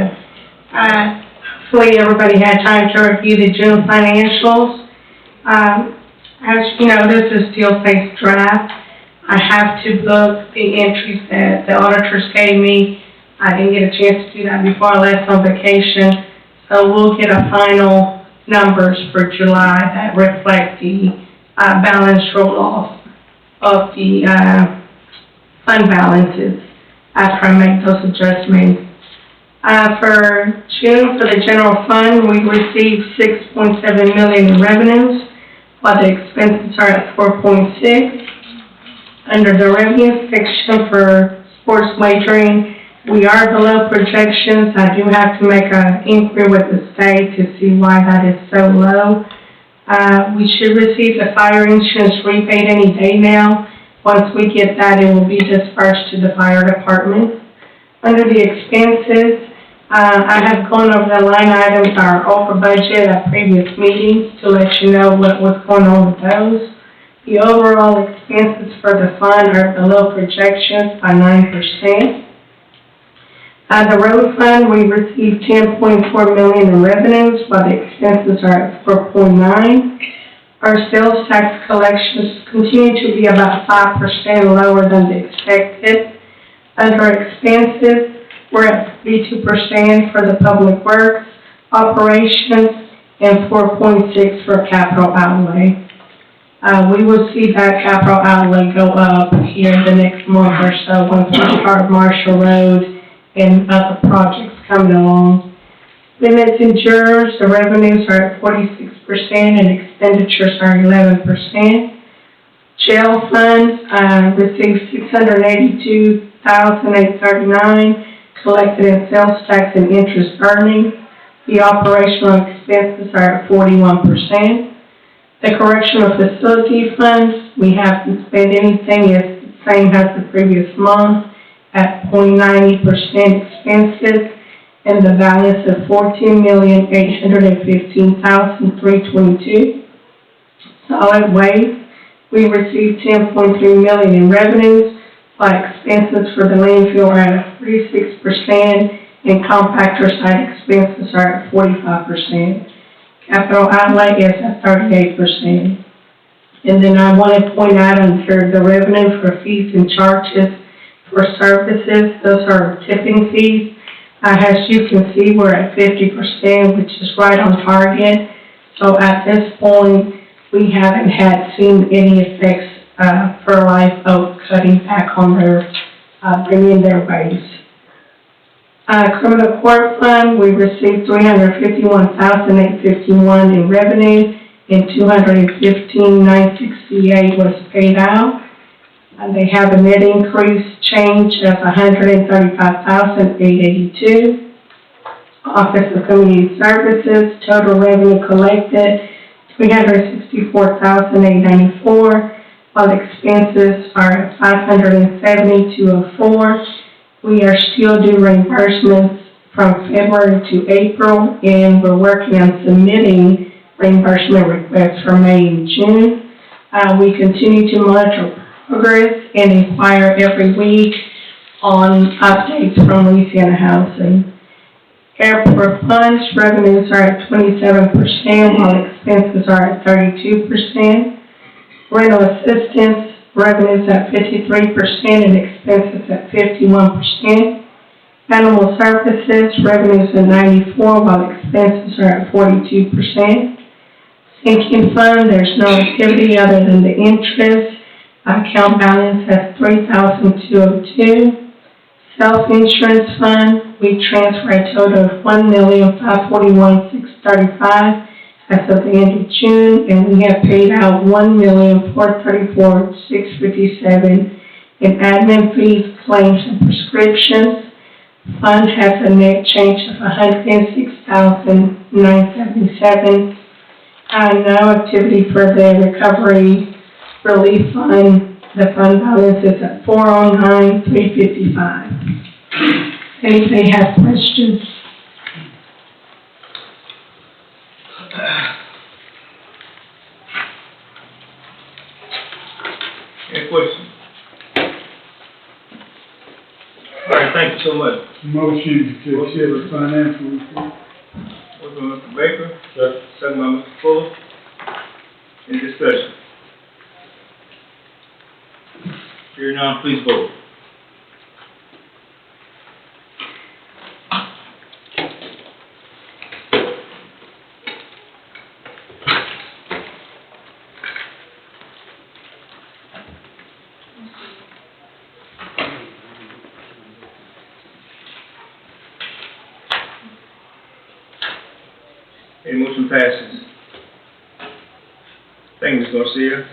hopefully everybody had time to review the June financials. As you know, this is still face draft. I have to book the entries that the auditors gave me. I didn't get a chance to do that before I left on vacation, so we'll get a final numbers for July that reflect the balance roll-off of the fund balances after I make those adjustments. For June, for the general fund, we received $6.7 million in revenues, while the expenses are at 4.6. Under the revenue section for sports wagering, we are below projections. I do have to make an inquiry with the state to see why that is so low. We should receive the fire insurance rebate any day now. Once we get that, it will be dispersed to the fire department. Under the expenses, I have gone over the line items that are over budget at previous meetings to let you know what was going on with those. The overall expenses for the fund are below projections by 9%. The road fund, we received $10.4 million in revenues, while the expenses are at $4.9. Our sales tax collections continue to be about 5% lower than the expected. Under expenses, we're at 32% for the public works, operations, and 4.6 for capital outlay. We will see that capital outlay go up here in the next month or so once we start Marshall Road and other projects coming along. Limits and jurors, the revenues are at 46% and expenditures are 11%. Jail funds, received $682,839, collected in sales tax and interest earnings. The operational expenses are at 41%. The correctional facility funds, we haven't spent anything, it's the same as the previous month at 0.90% expenses, and the balance of $14,815,322. Solid waste, we received $10.3 million in revenues, while expenses for the landfill are at 46%, and compactor site expenses are at 45%. Capital outlay is at 38%. And then I want to point out on here the revenue for fees and charges for services. Those are tipping fees. As you can see, we're at 50%, which is right on target. So at this point, we haven't seen any effects for Life Oak cutting back on their, bringing their rates. Criminal court fund, we received $351,851 in revenue, and $215,968 was paid out. They have a net increase change of $135,882. Office of Community Services, total revenue collected, $364,894, while expenses are at $570,204. We are still due reimbursements from February to April, and we're working on submitting reimbursement requests for May and June. We continue to monitor progress and inquire every week on updates from Louisiana Housing. Airport funds, revenues are at 27%, while expenses are at 32%. Rental assistance, revenues at 53% and expenses at 51%. Animal services, revenues at 94%, while expenses are at 42%. Sinking fund, there's no activity other than the interest. Account balance at $3,202. Self-insurance fund, we transfer a total of $1,541,635 as of the end of June, and we have paid out $1,434,657 in admin fees, claims, and prescriptions. Fund has a net change of $106,977. No activity for the recovery relief fund. The fund balance is at $409,355. Anybody have questions? Any questions? All right, thank you so much. Motion to accept the financial report. Motion by Mr. Baker, second by Mr. Fuller. Any discussion? Hearing none, please vote. Okay, motion passes. Thank you, Ms. Garcia.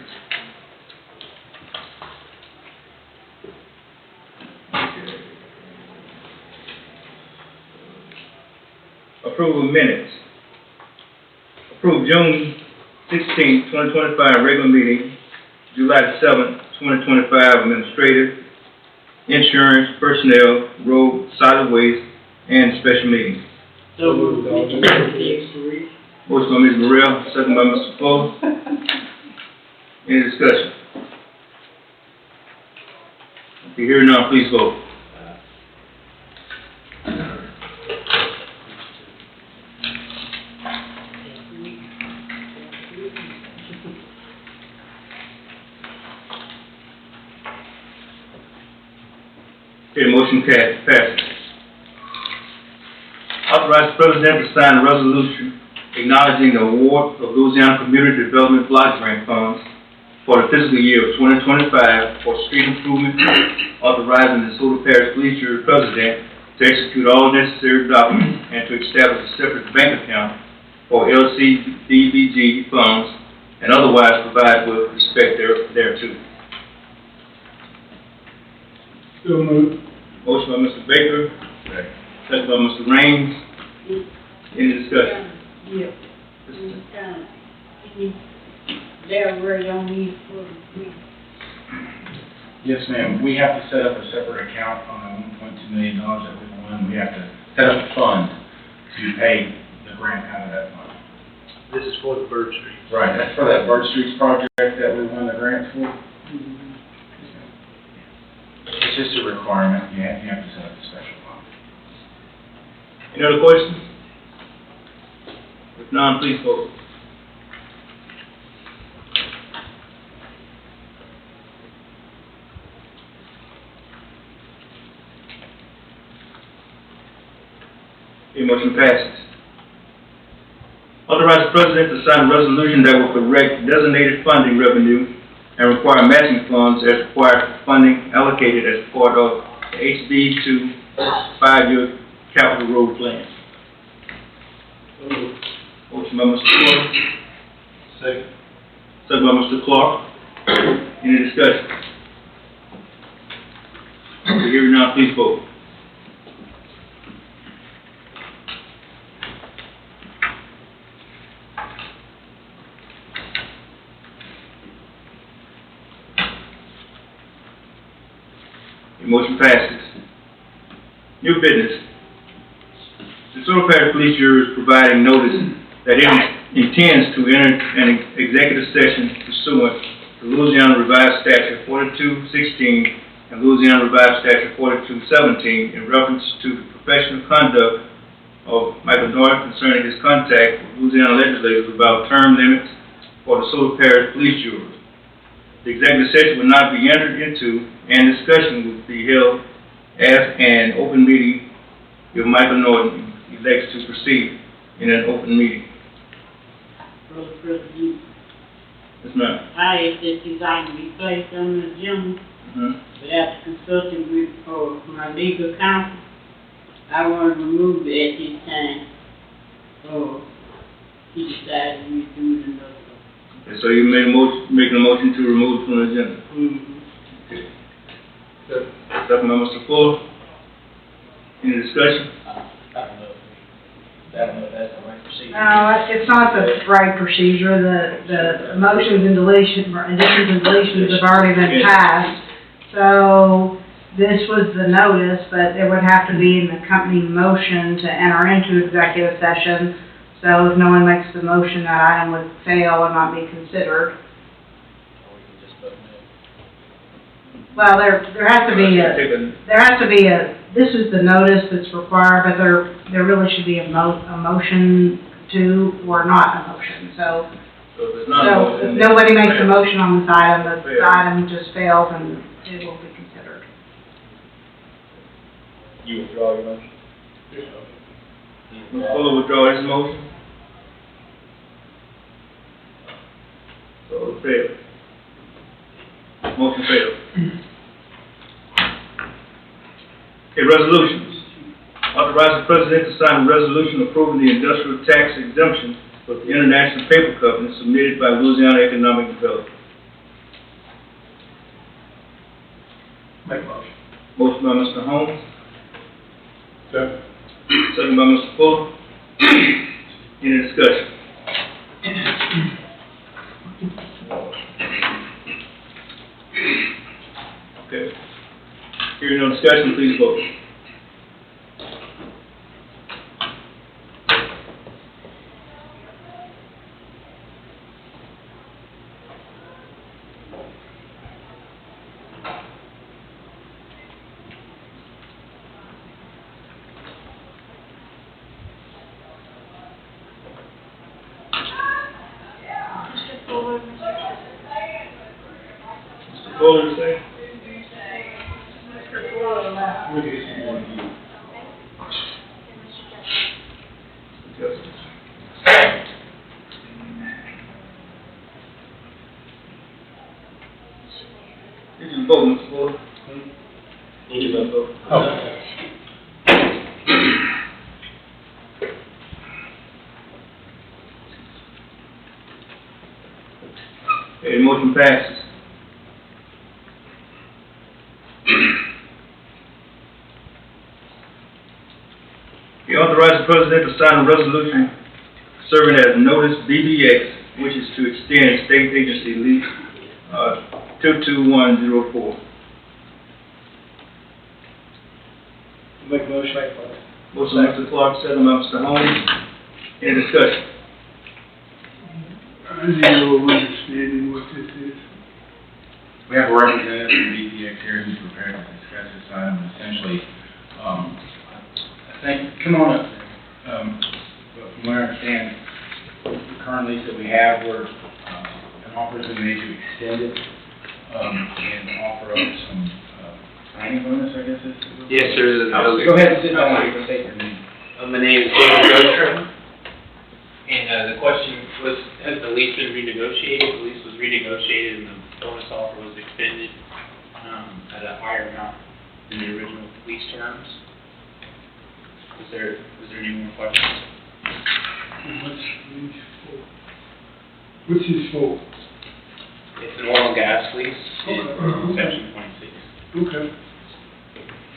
Approval of minutes. Approve June 16, 2025 regular meeting, July 7, 2025 administrative, insurance, personnel, road, solid waste, and special meeting. So moved. Motion by Ms. Morrell, second by Mr. Fuller. Any discussion? If you hear none, please vote. Okay, motion passes. Authorize the President to sign a resolution acknowledging the award of Louisiana Community Development Block Grant Funds for the fiscal year of 2025 for street improvement, authorizing the Desoto Parish Police Jury President to execute all necessary documents and to establish a separate bank account for LCDBG funds and otherwise provide with respect thereto. So moved. Motion by Mr. Baker, second by Mr. Raines. Any discussion? Yeah. There where y'all need for Yes, ma'am. We have to set up a separate account on the $1.2 million that we won. We have to set up a fund to pay the grant out of that fund. This is for the Bird Street. Right, that's for that Bird Streets project that we won the grant for. It's just a requirement. You have to set up a special fund. Any other questions? If none, please vote. Okay, motion passes. Authorize the President to sign a resolution that will correct designated funding revenue and require matching funds as required for funding allocated as part of the HB2 5-year capital road plan. Motion by Mr. Clark. Second. Second by Mr. Clark. Any discussion? Hearing none, please vote. The motion passes. New business. The Desoto Parish Police Jury is providing notice that it intends to enter an executive session pursuant to Louisiana Revised Statute 4216 and Louisiana Revised Statute 4217 in reference to the professional conduct of Michael Norton concerning his contact with Louisiana legislators about term limits for the Desoto Parish Police Jury. The executive session will not be entered into, and discussion will be held as an open meeting if Michael Norton elects to proceed in an open meeting. Brother President. Yes, ma'am. I asked that these items be placed on the agenda, but after consulting with, my legal counsel, I want to remove it at this time. He decided we do it another. Okay, so you making a motion to remove it from the agenda? Okay. Second by Mr. Fuller. Any discussion? I don't know if that's the right procedure. No, it's not the right procedure. The motions and deletions, or additions and deletions have already been passed. So this was the notice, but it would have to be an accompanying motion to enter into executive session. So if no one makes the motion, that item would fail and not be considered. Well, there has to be this is the notice that's required, but there really should be a motion to, or not a motion. So if it's not a motion, if nobody makes a motion on this item, the item just fails and it will be considered. You withdraw your motion? Mr. Fuller withdraw his motion? So it failed. Motion failed. Okay, resolutions. Authorize the President to sign a resolution approving the industrial tax exemption for the International Paper Company submitted by Louisiana Economic Development. Make a motion. Motion by Mr. Holmes, Second. second by Mr. Fuller. Any discussion? Okay. Hearing no discussion, please vote. forward, Mr. Fuller, say. Mr. Fuller left. Did you vote, Mr. Fuller? Did you vote? Oh. Okay, the motion passes. You authorize the president to sign a resolution serving as notice BBX, which is to extend state agency lease, 22104. Make a motion. Motion by Mr. Clark, second by Mr. Holmes. Any discussion? I need a little understanding what this is. We have a representative from BPX here who's prepared to discuss this item. Essentially, I think, come on up. But from what I understand, the current lease that we have, we're, an offer has been made to extend it, and offer up some, signing bonus, I guess is. Yes, sir. Go ahead and sit down and state your name. My name is David Gosher, and the question was, has the lease been renegotiated? The lease was renegotiated and the bonus offer was extended at a higher amount than the original lease terms. Was there any more questions? What's this for? It's an oil and gas lease in section 26. Okay.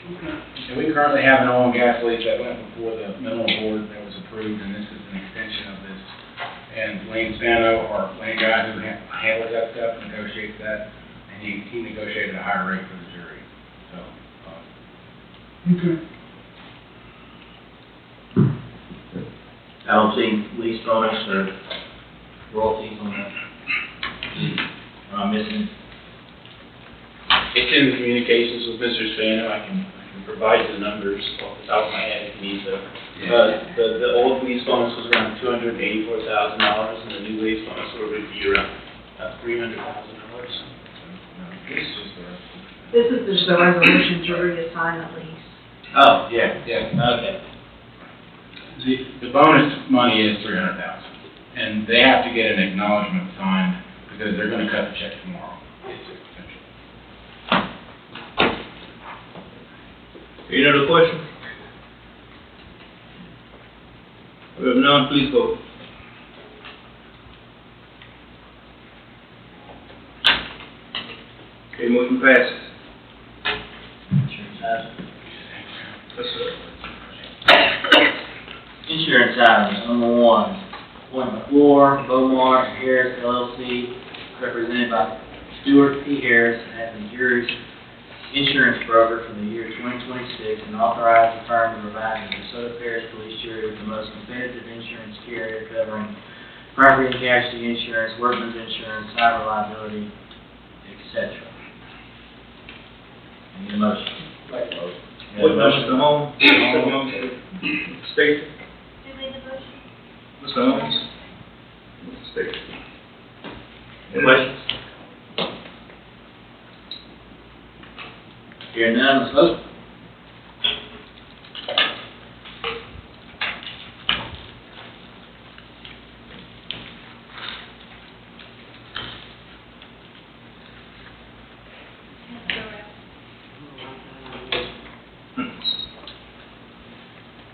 And we currently have an oil and gas lease that went before the mineral board that was approved, and this is an extension of this. And Lane Spano, our lane guy who handles that stuff, negotiates that, and he negotiated a higher rate for the jury, so. Okay. I don't see lease bonus or royalties on that. Am I missing? It's in the communications with Mr. Spano. I can provide the numbers off the top of my head if you need them. The old lease bonus was around $284,000, and the new lease bonus will be around $300,000. This is just a resolution to reassign the lease. Oh, yeah. Okay. The bonus money is $300,000, and they have to get an acknowledgement signed, because they're gonna cut the check tomorrow. Any other questions? We have none, please vote. Okay, motion passes. Insurance item. Yes, sir. Insurance items, number one, appointment Floor, Beaumont, and Harris LLC, represented by Stuart P. Harris as the jury's insurance broker for the year 2026, and authorize the firm to provide the Desoto Parish Police Jury with the most competitive insurance carrier covering property and casualty insurance, workman's insurance, cyber liability, etc. Need a motion? What, Mr. Holmes? Mr. Holmes, Stacy? who made the motion? Mr. Holmes? Mr. Stacy? Any questions? Hearing none, let's vote.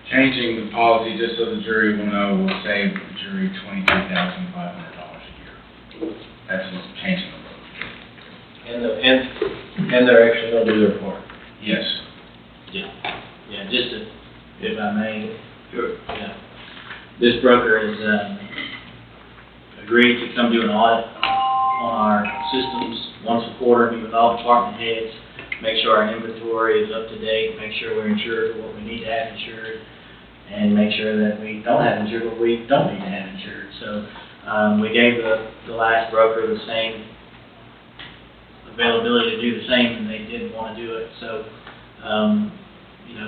Changing the policy, just so the jury will know, will save the jury $23,500 a year. That's just changing the rule. And they're actually gonna do their part. Yes. Yeah, just to, if I may. Sure. Yeah. This broker has, agreed to come do an audit on our systems once a quarter, meet with all department heads, make sure our inventory is up to date, make sure we're insured for what we need to have insured, and make sure that we don't have insured what we don't need to have insured. So, we gave the last broker the same availability to do the same, and they didn't want to do it. So, you know,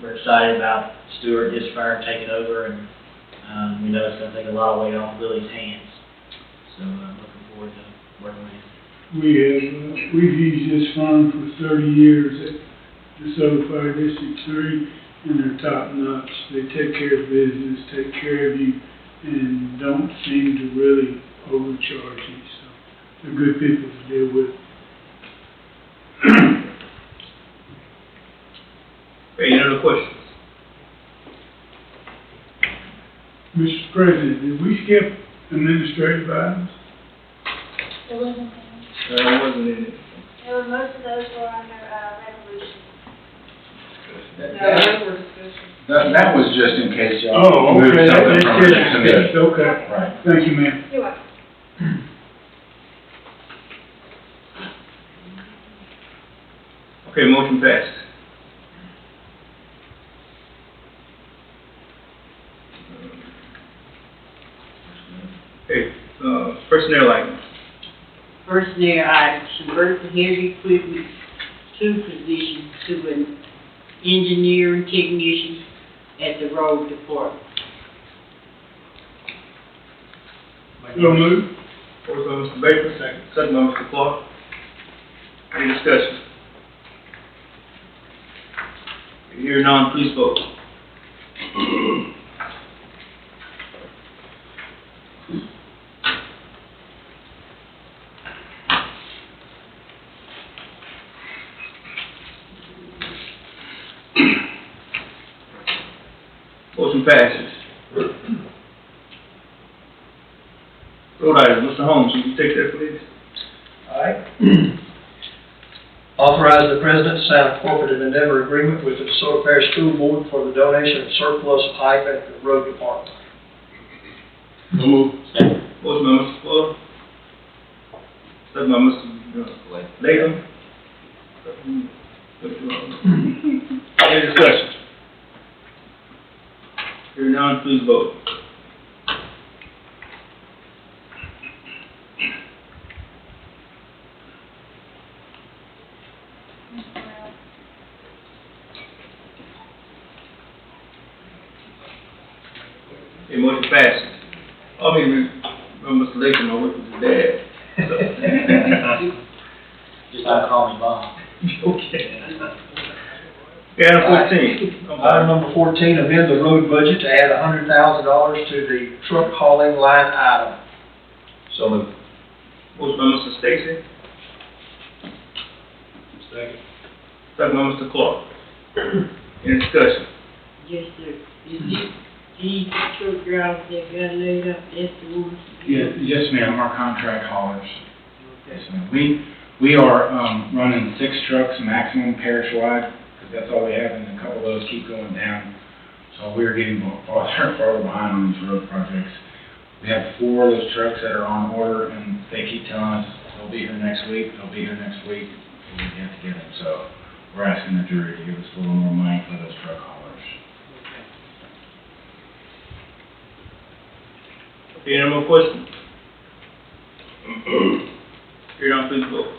we're excited about Stuart, his firm taking over, and we know it's going to take a lot of weight off Lily's hands. So, looking towards working with you? We've used this firm for 30 years at Desoto Parish District 3, and they're top notch. They take care of business, take care of you, and don't seem to really overcharge you, so they're good people to deal with. Any other questions? Mr. President, did we skip administrative items? It wasn't there. It wasn't in it. Most of those were under, resolution. That was just in case y'all Oh, moved okay, something that's from just the committee. okay. Right. Thank you, ma'am. You're welcome. Okay, motion passed. Okay, personnel items. Personnel items, convert the heavy equipment two positions to an engineering technician at the road department. So moved. Motion by Mr. Baker, second by Mr. Clark. Any discussion? Hearing none, please vote. Motion passes. Road item, Mr. Holmes, will you take that, please? All right. Authorize the president to sign a corporate endeavor agreement with the DeSoto Parish School Board for the donation of surplus pipe at the road department. Motion by Mr. Fuller. Second by Mr. Latham. Any discussion? Hearing none, please vote. Okay, motion passes. I mean, Mr. Latham, I work with his dad. Just don't call me Bob. Okay. Item 14. Item number 14, amend the road budget to add $100,000 to the truck hauling line item. So moved. Motion by Mr. Stacy. Second. Second by Mr. Clark. Any discussion? Yes, sir. These truck drivers that got laid up, that's the ones. Yes, ma'am, our contract haulers. Yes, ma'am. We are, running 6 trucks maximum parish-wide, because that's all we have, and a couple of those keep going down. So we're getting farther and farther behind on these road projects. We have 4 of those trucks that are on order, and they keep telling us they'll be here next week, and we have to get them. So we're asking the jury to give us a little more money for those truck haulers. Okay, any more questions? Hearing none, please vote.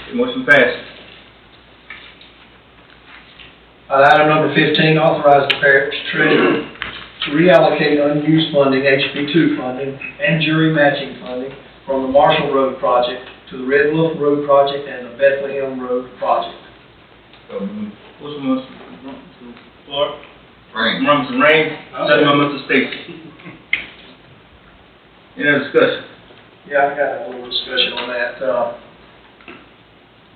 Okay, motion passes. Item number 15, authorize the parish treasurer to reallocate unused funding, HB2 funding, and jury matching funding from the Marshall Road project to the Red Wolf Road project and the Bethlehem Road project. Motion by Mr. Clark. Mr. Raines. Second by Mr. Stacy. Any other discussion? Yeah, I got a little discussion on that.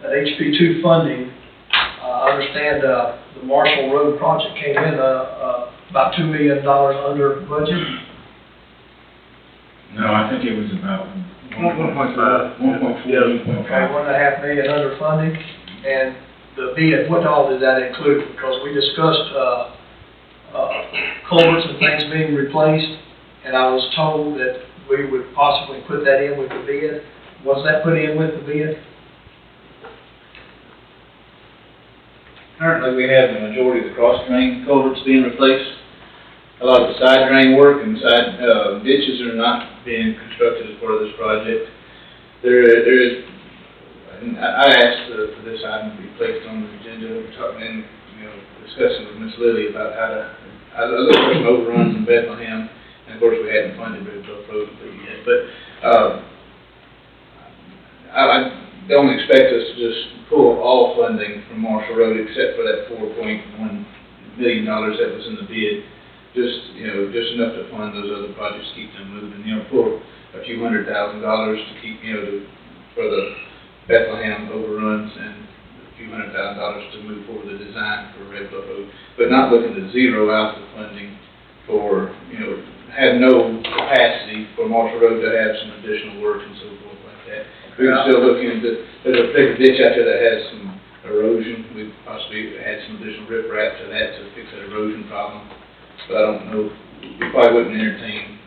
That HB2 funding, I understand, the Marshall Road project came in, about $2 million under budget. No, I think it was about 1.5. 1.4, 1.5. Okay, $1.5 million under funding, and the bid, what all did that include? Because we discussed, culverts and things being replaced, and I was told that we would possibly put that in with the bid. Was that put in with the bid? Currently, we have the majority of the cross drain culverts being replaced. A lot of the side drain work and side ditches are not being constructed as part of this project. There is, and I asked for this item to be placed on the agenda, talking and, discussing with Ms. Lilly about how to I looked for some overruns in Bethlehem, and of course, we hadn't funded Red Bluff Road yet, but, I don't expect us to just pull all funding from Marshall Road except for that $4.1 million that was in the bid. Just, just enough to fund those other projects, keep them moving, pull a few $100,000 to keep, for the Bethlehem overruns and a few $100,000 to move forward the design for Red Bluff Road, but not looking to zero out the funding for, have no capacity for Marshall Road to have some additional work and so forth like that. We're still looking into, there's a big ditch out there that has some erosion. We possibly add some additional riprap to that to fix that erosion problem. But I don't know, we probably wouldn't entertain,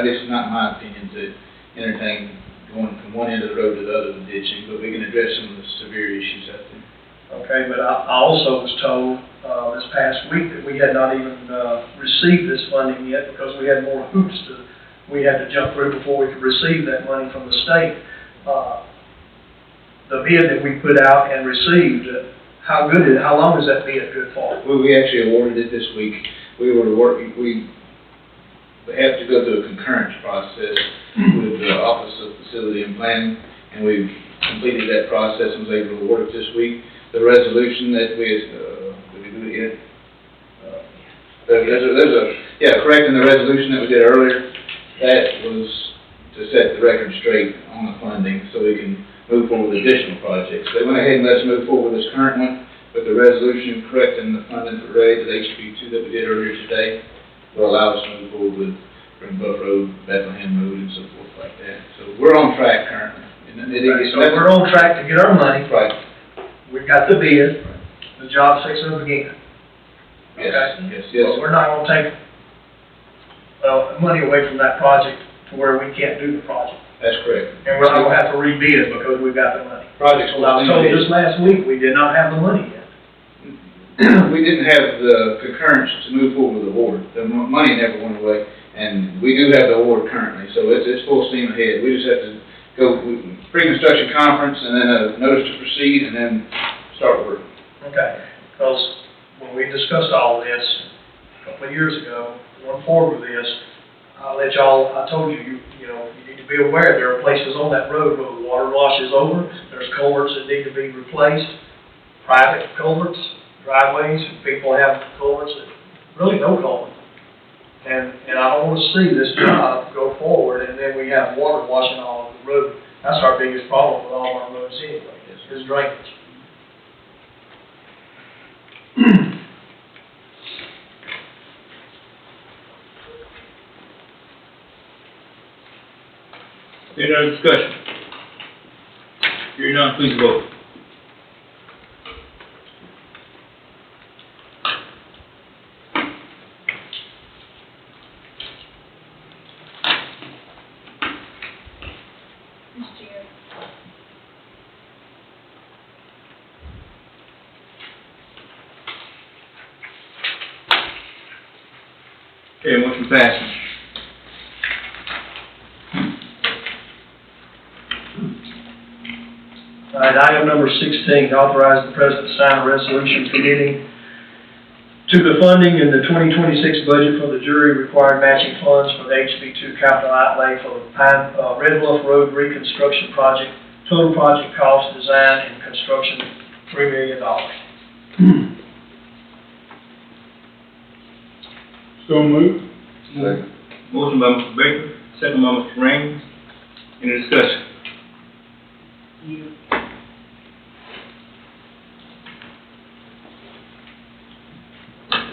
this is not my opinion, to entertain going from one end of the road to the other with ditching, but we can address some of the severe issues out there. Okay, but I also was told, this past week that we had not even, received this funding yet because we had more hoops we had to jump through before we could receive that money from the state. The bid that we put out and received, how long is that bid good for? Well, we actually awarded it this week. We have to go through a concurrence process with the Office of Facility and Planning, and we've completed that process and was able to award it this week. The resolution that did we do it yet? Correcting the resolution that we did earlier, that was to set the record straight on the funding so we can move forward with additional projects. They went ahead and let us move forward with this current one, but the resolution correcting the funding for RAID, the HB2 that we did earlier today, will allow us to move forward with Red Bluff Road, Bethlehem Road, and so forth like that. So we're on track currently. So we're on track to get our money. Right. We've got the bid, the job fixing to begin. Yes, Okay? yes. But we're not gonna take, money away from that project to where we can't do the project. That's correct. And we're not gonna have to rebid it because we've got the money. Project's Well, I was told just last week, we did not have the money yet. We didn't have the concurrence to move forward with the award. The money never went away, and we do have the award currently, so it's full steam ahead. We just have to go pre-construction conference and then a notice to proceed and then start work. Okay, because when we discussed all this a couple of years ago, going forward with this, I told you, you need to be aware there are places on that road where the water washes over, there's culverts that need to be replaced, private culverts, driveways, people have culverts that really no culvert. And I don't want to see this job go forward and then we have water washing all over the road. That's our biggest problem with all our roads anyway, is drainage. Any other discussion? Hearing none, please vote. Okay, motion passes. All right, item number 16, authorize the president to sign a resolution committing to the funding in the 2026 budget for the jury required matching funds for the HB2 capital outlay for the Red Bluff Road reconstruction project. Total project cost, design, and construction, $3 million. So moved. Second. Motion by Mr. Baker, second by Mr. Raines. Any discussion?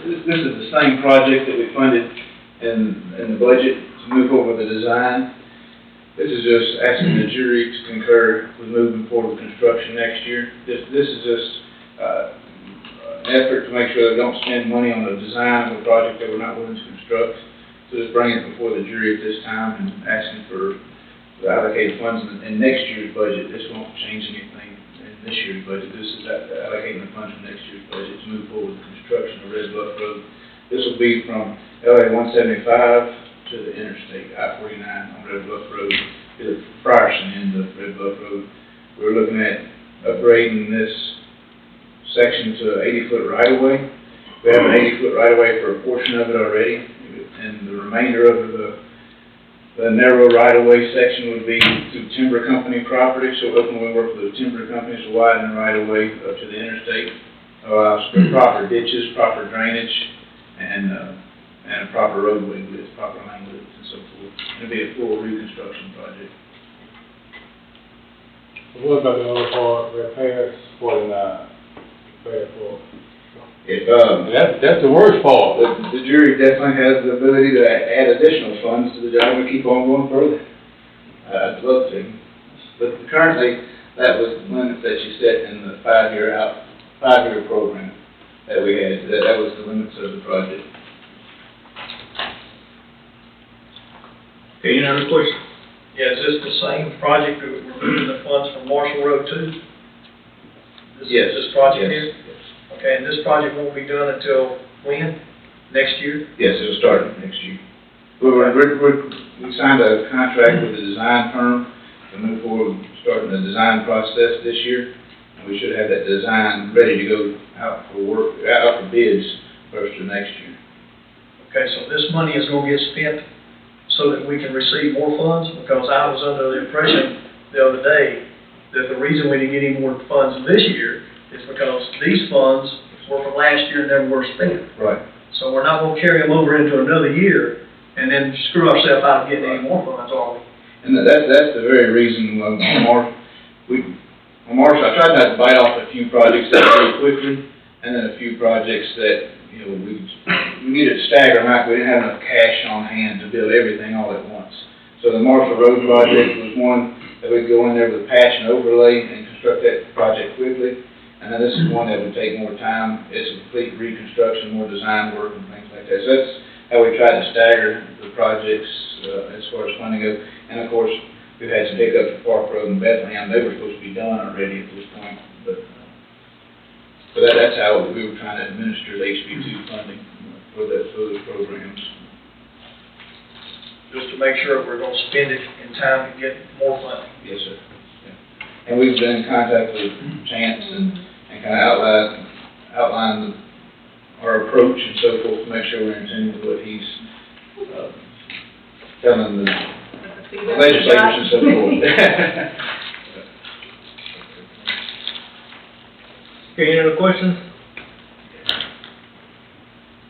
This is the same project that we funded in the budget to move forward with the design. This is just asking the jury to concur with moving forward with construction next year. This is just an effort to make sure they don't spend money on the design of a project that we're not willing to construct. So just bring it before the jury at this time and asking for the allocated funds in next year's budget. This won't change anything in this year's budget. This is allocating the funds from next year's budget to move forward with the construction of Red Bluff Road. This will be from LA 175 to the interstate, I-49 on Red Bluff Road, to the Frierson end of Red Bluff Road. We're looking at upgrading this section to 80-foot right-of-way, We have an 80-foot right-of-way for a portion of it already, and the remainder of the narrow right-of-way section would be through timber company property, so ultimately we work with the timber companies to widen the right-of-way up to the interstate. Proper ditches, proper drainage, and a proper roadway width, proper lane width, and so forth. It'll be a full reconstruction project. What about the other part, repairs, 49, repair for? That's the worst part. The jury definitely has the ability to add additional funds to the job and keep on going further. I'd love to. But currently, that was the limits that you set in the five-year program that we had. That was the limits of the project. Okay, any other questions? Yeah, is this the same project that we're moving the funds from Marshall Road to? Yes. This project Yes. here? Okay, and this project won't be done until when? Next year? Yes, it'll start next year. We signed a contract with a design firm to move forward, starting the design process this year. And we should have that design ready to go out for bids first of next year. Okay, so this money is gonna get spent so that we can receive more funds? Because I was under the impression the other day that the reason we didn't get any more funds this year is because these funds were from last year and never were spent. Right. So we're not gonna carry them over into another year and then screw ourselves out of getting any more funds, are we? And that's the very reason on March, I tried not to bite off a few projects that very quickly, and then a few projects that, we needed to stagger them out. We didn't have enough cash on hand to build everything all at once. So the Marshall Road project was one that we'd go in there with a patch and overlay and construct that project quickly. And then this is one that would take more time. It's a complete reconstruction, more design work and things like that. So that's how we tried to stagger the projects as far as funding goes. And of course, we've had some hiccups at Park Road and Bethlehem. They were supposed to be done already at this point, but so that's how we were trying to administer the HB2 funding for those programs. Just to make sure we're gonna spend it in time to get more funding. Yes, sir. Yeah. And we've been in contact with Chance and kind of outline our approach and so forth to make sure we're in tune with what he's telling the legislators and so forth. Okay, any other questions?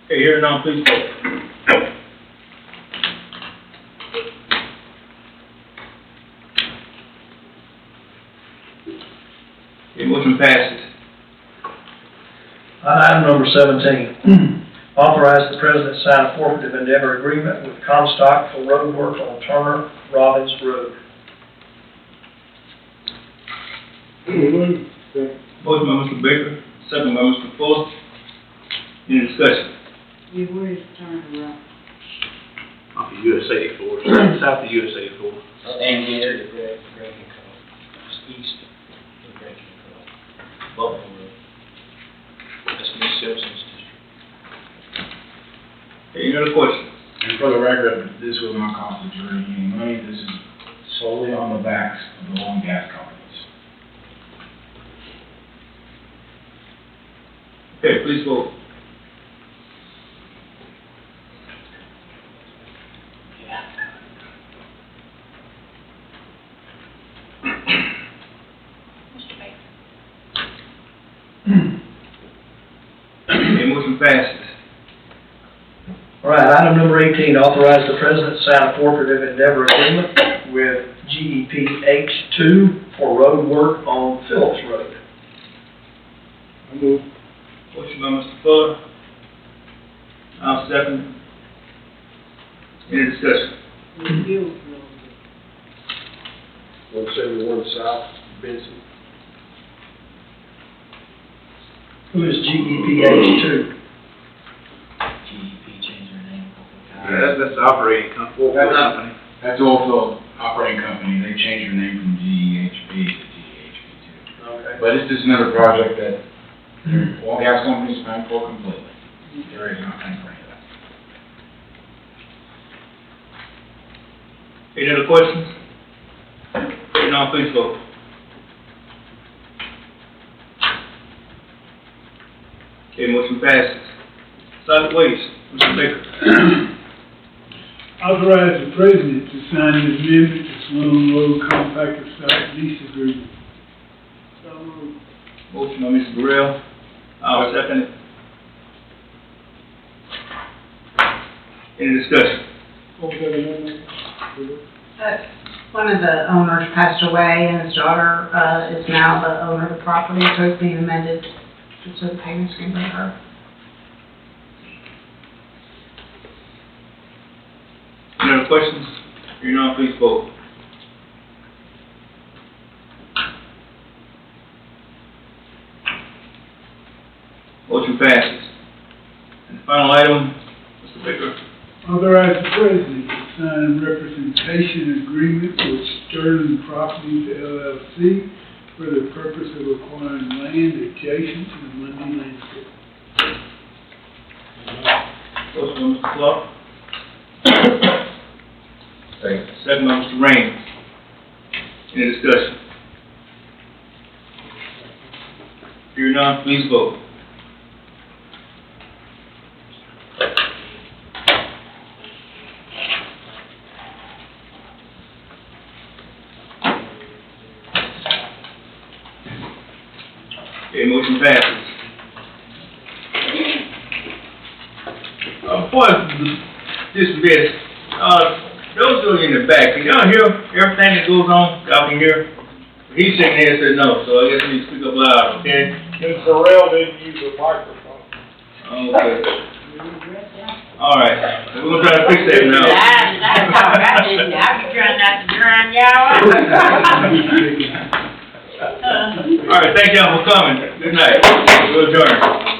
Okay, hearing none, please vote. Okay, motion passes. Item number 17, authorize the president to sign a forfeitive endeavor agreement with Comstock for road work on Turner Robbins Road. Motion by Mr. Baker, second by Mr. Fuller. Any discussion? Yeah, where is Turner Off of US 84, south of US 84. And here, the Breaking Cove, east of the Breaking Cove, Buffalo Road. That's Miss Simpson's district. Okay, any other questions? And for the record, this will not cost the jury any money. This is solely on the backs of the oil and gas companies. Okay, please vote. Mr. Baker? Okay, motion passes. All right, item number 18, authorize the president to sign a forfeitive endeavor agreement with GEPH2 for road work on Phillips Road. Motion by Mr. Fuller. I'll second. Any discussion? Road? 171 South, Benson. Who is GEPH2? GEP changed their name. That's the operating company. That's also operating company. They changed their name from GEHP to GEHP2. Okay. But it's just another project that oil and gas companies paying for completely. There is not paying for any of that. Any other questions? Hearing none, please vote. Okay, motion passes. Solid Waste, Mr. Baker. Authorize the president to sign an amendment to Sloan Road compactor site lease agreement. So moved. Motion by Mr. Burrell, I'll second it. Any discussion? One of the owners passed away and his daughter, is now the owner of the property, so it's being amended just so the payments can go to her. Any other questions? Hearing none, please vote. Motion passes. And the final item, Mr. Baker. Authorize the president to sign a representation agreement with Sterling Properties LLC for the purpose of acquiring land adjacent to the Mundy Landscape. Motion by Mr. Clark. Second by Mr. Raines. Any discussion? Hearing none, please vote. Okay, motion passes. Before this bit, those of you in the back, can y'all hear everything that goes on? Y'all can hear? He's sitting here and said no, so I guess we need to speak up loud, okay? Mr. Burrell didn't use a microphone. Okay. All right, we're gonna try to fix that now. That's all right, didn't I? I be trying not to drown y'all out. All right, thank y'all for coming. Good night. We'll adjourn.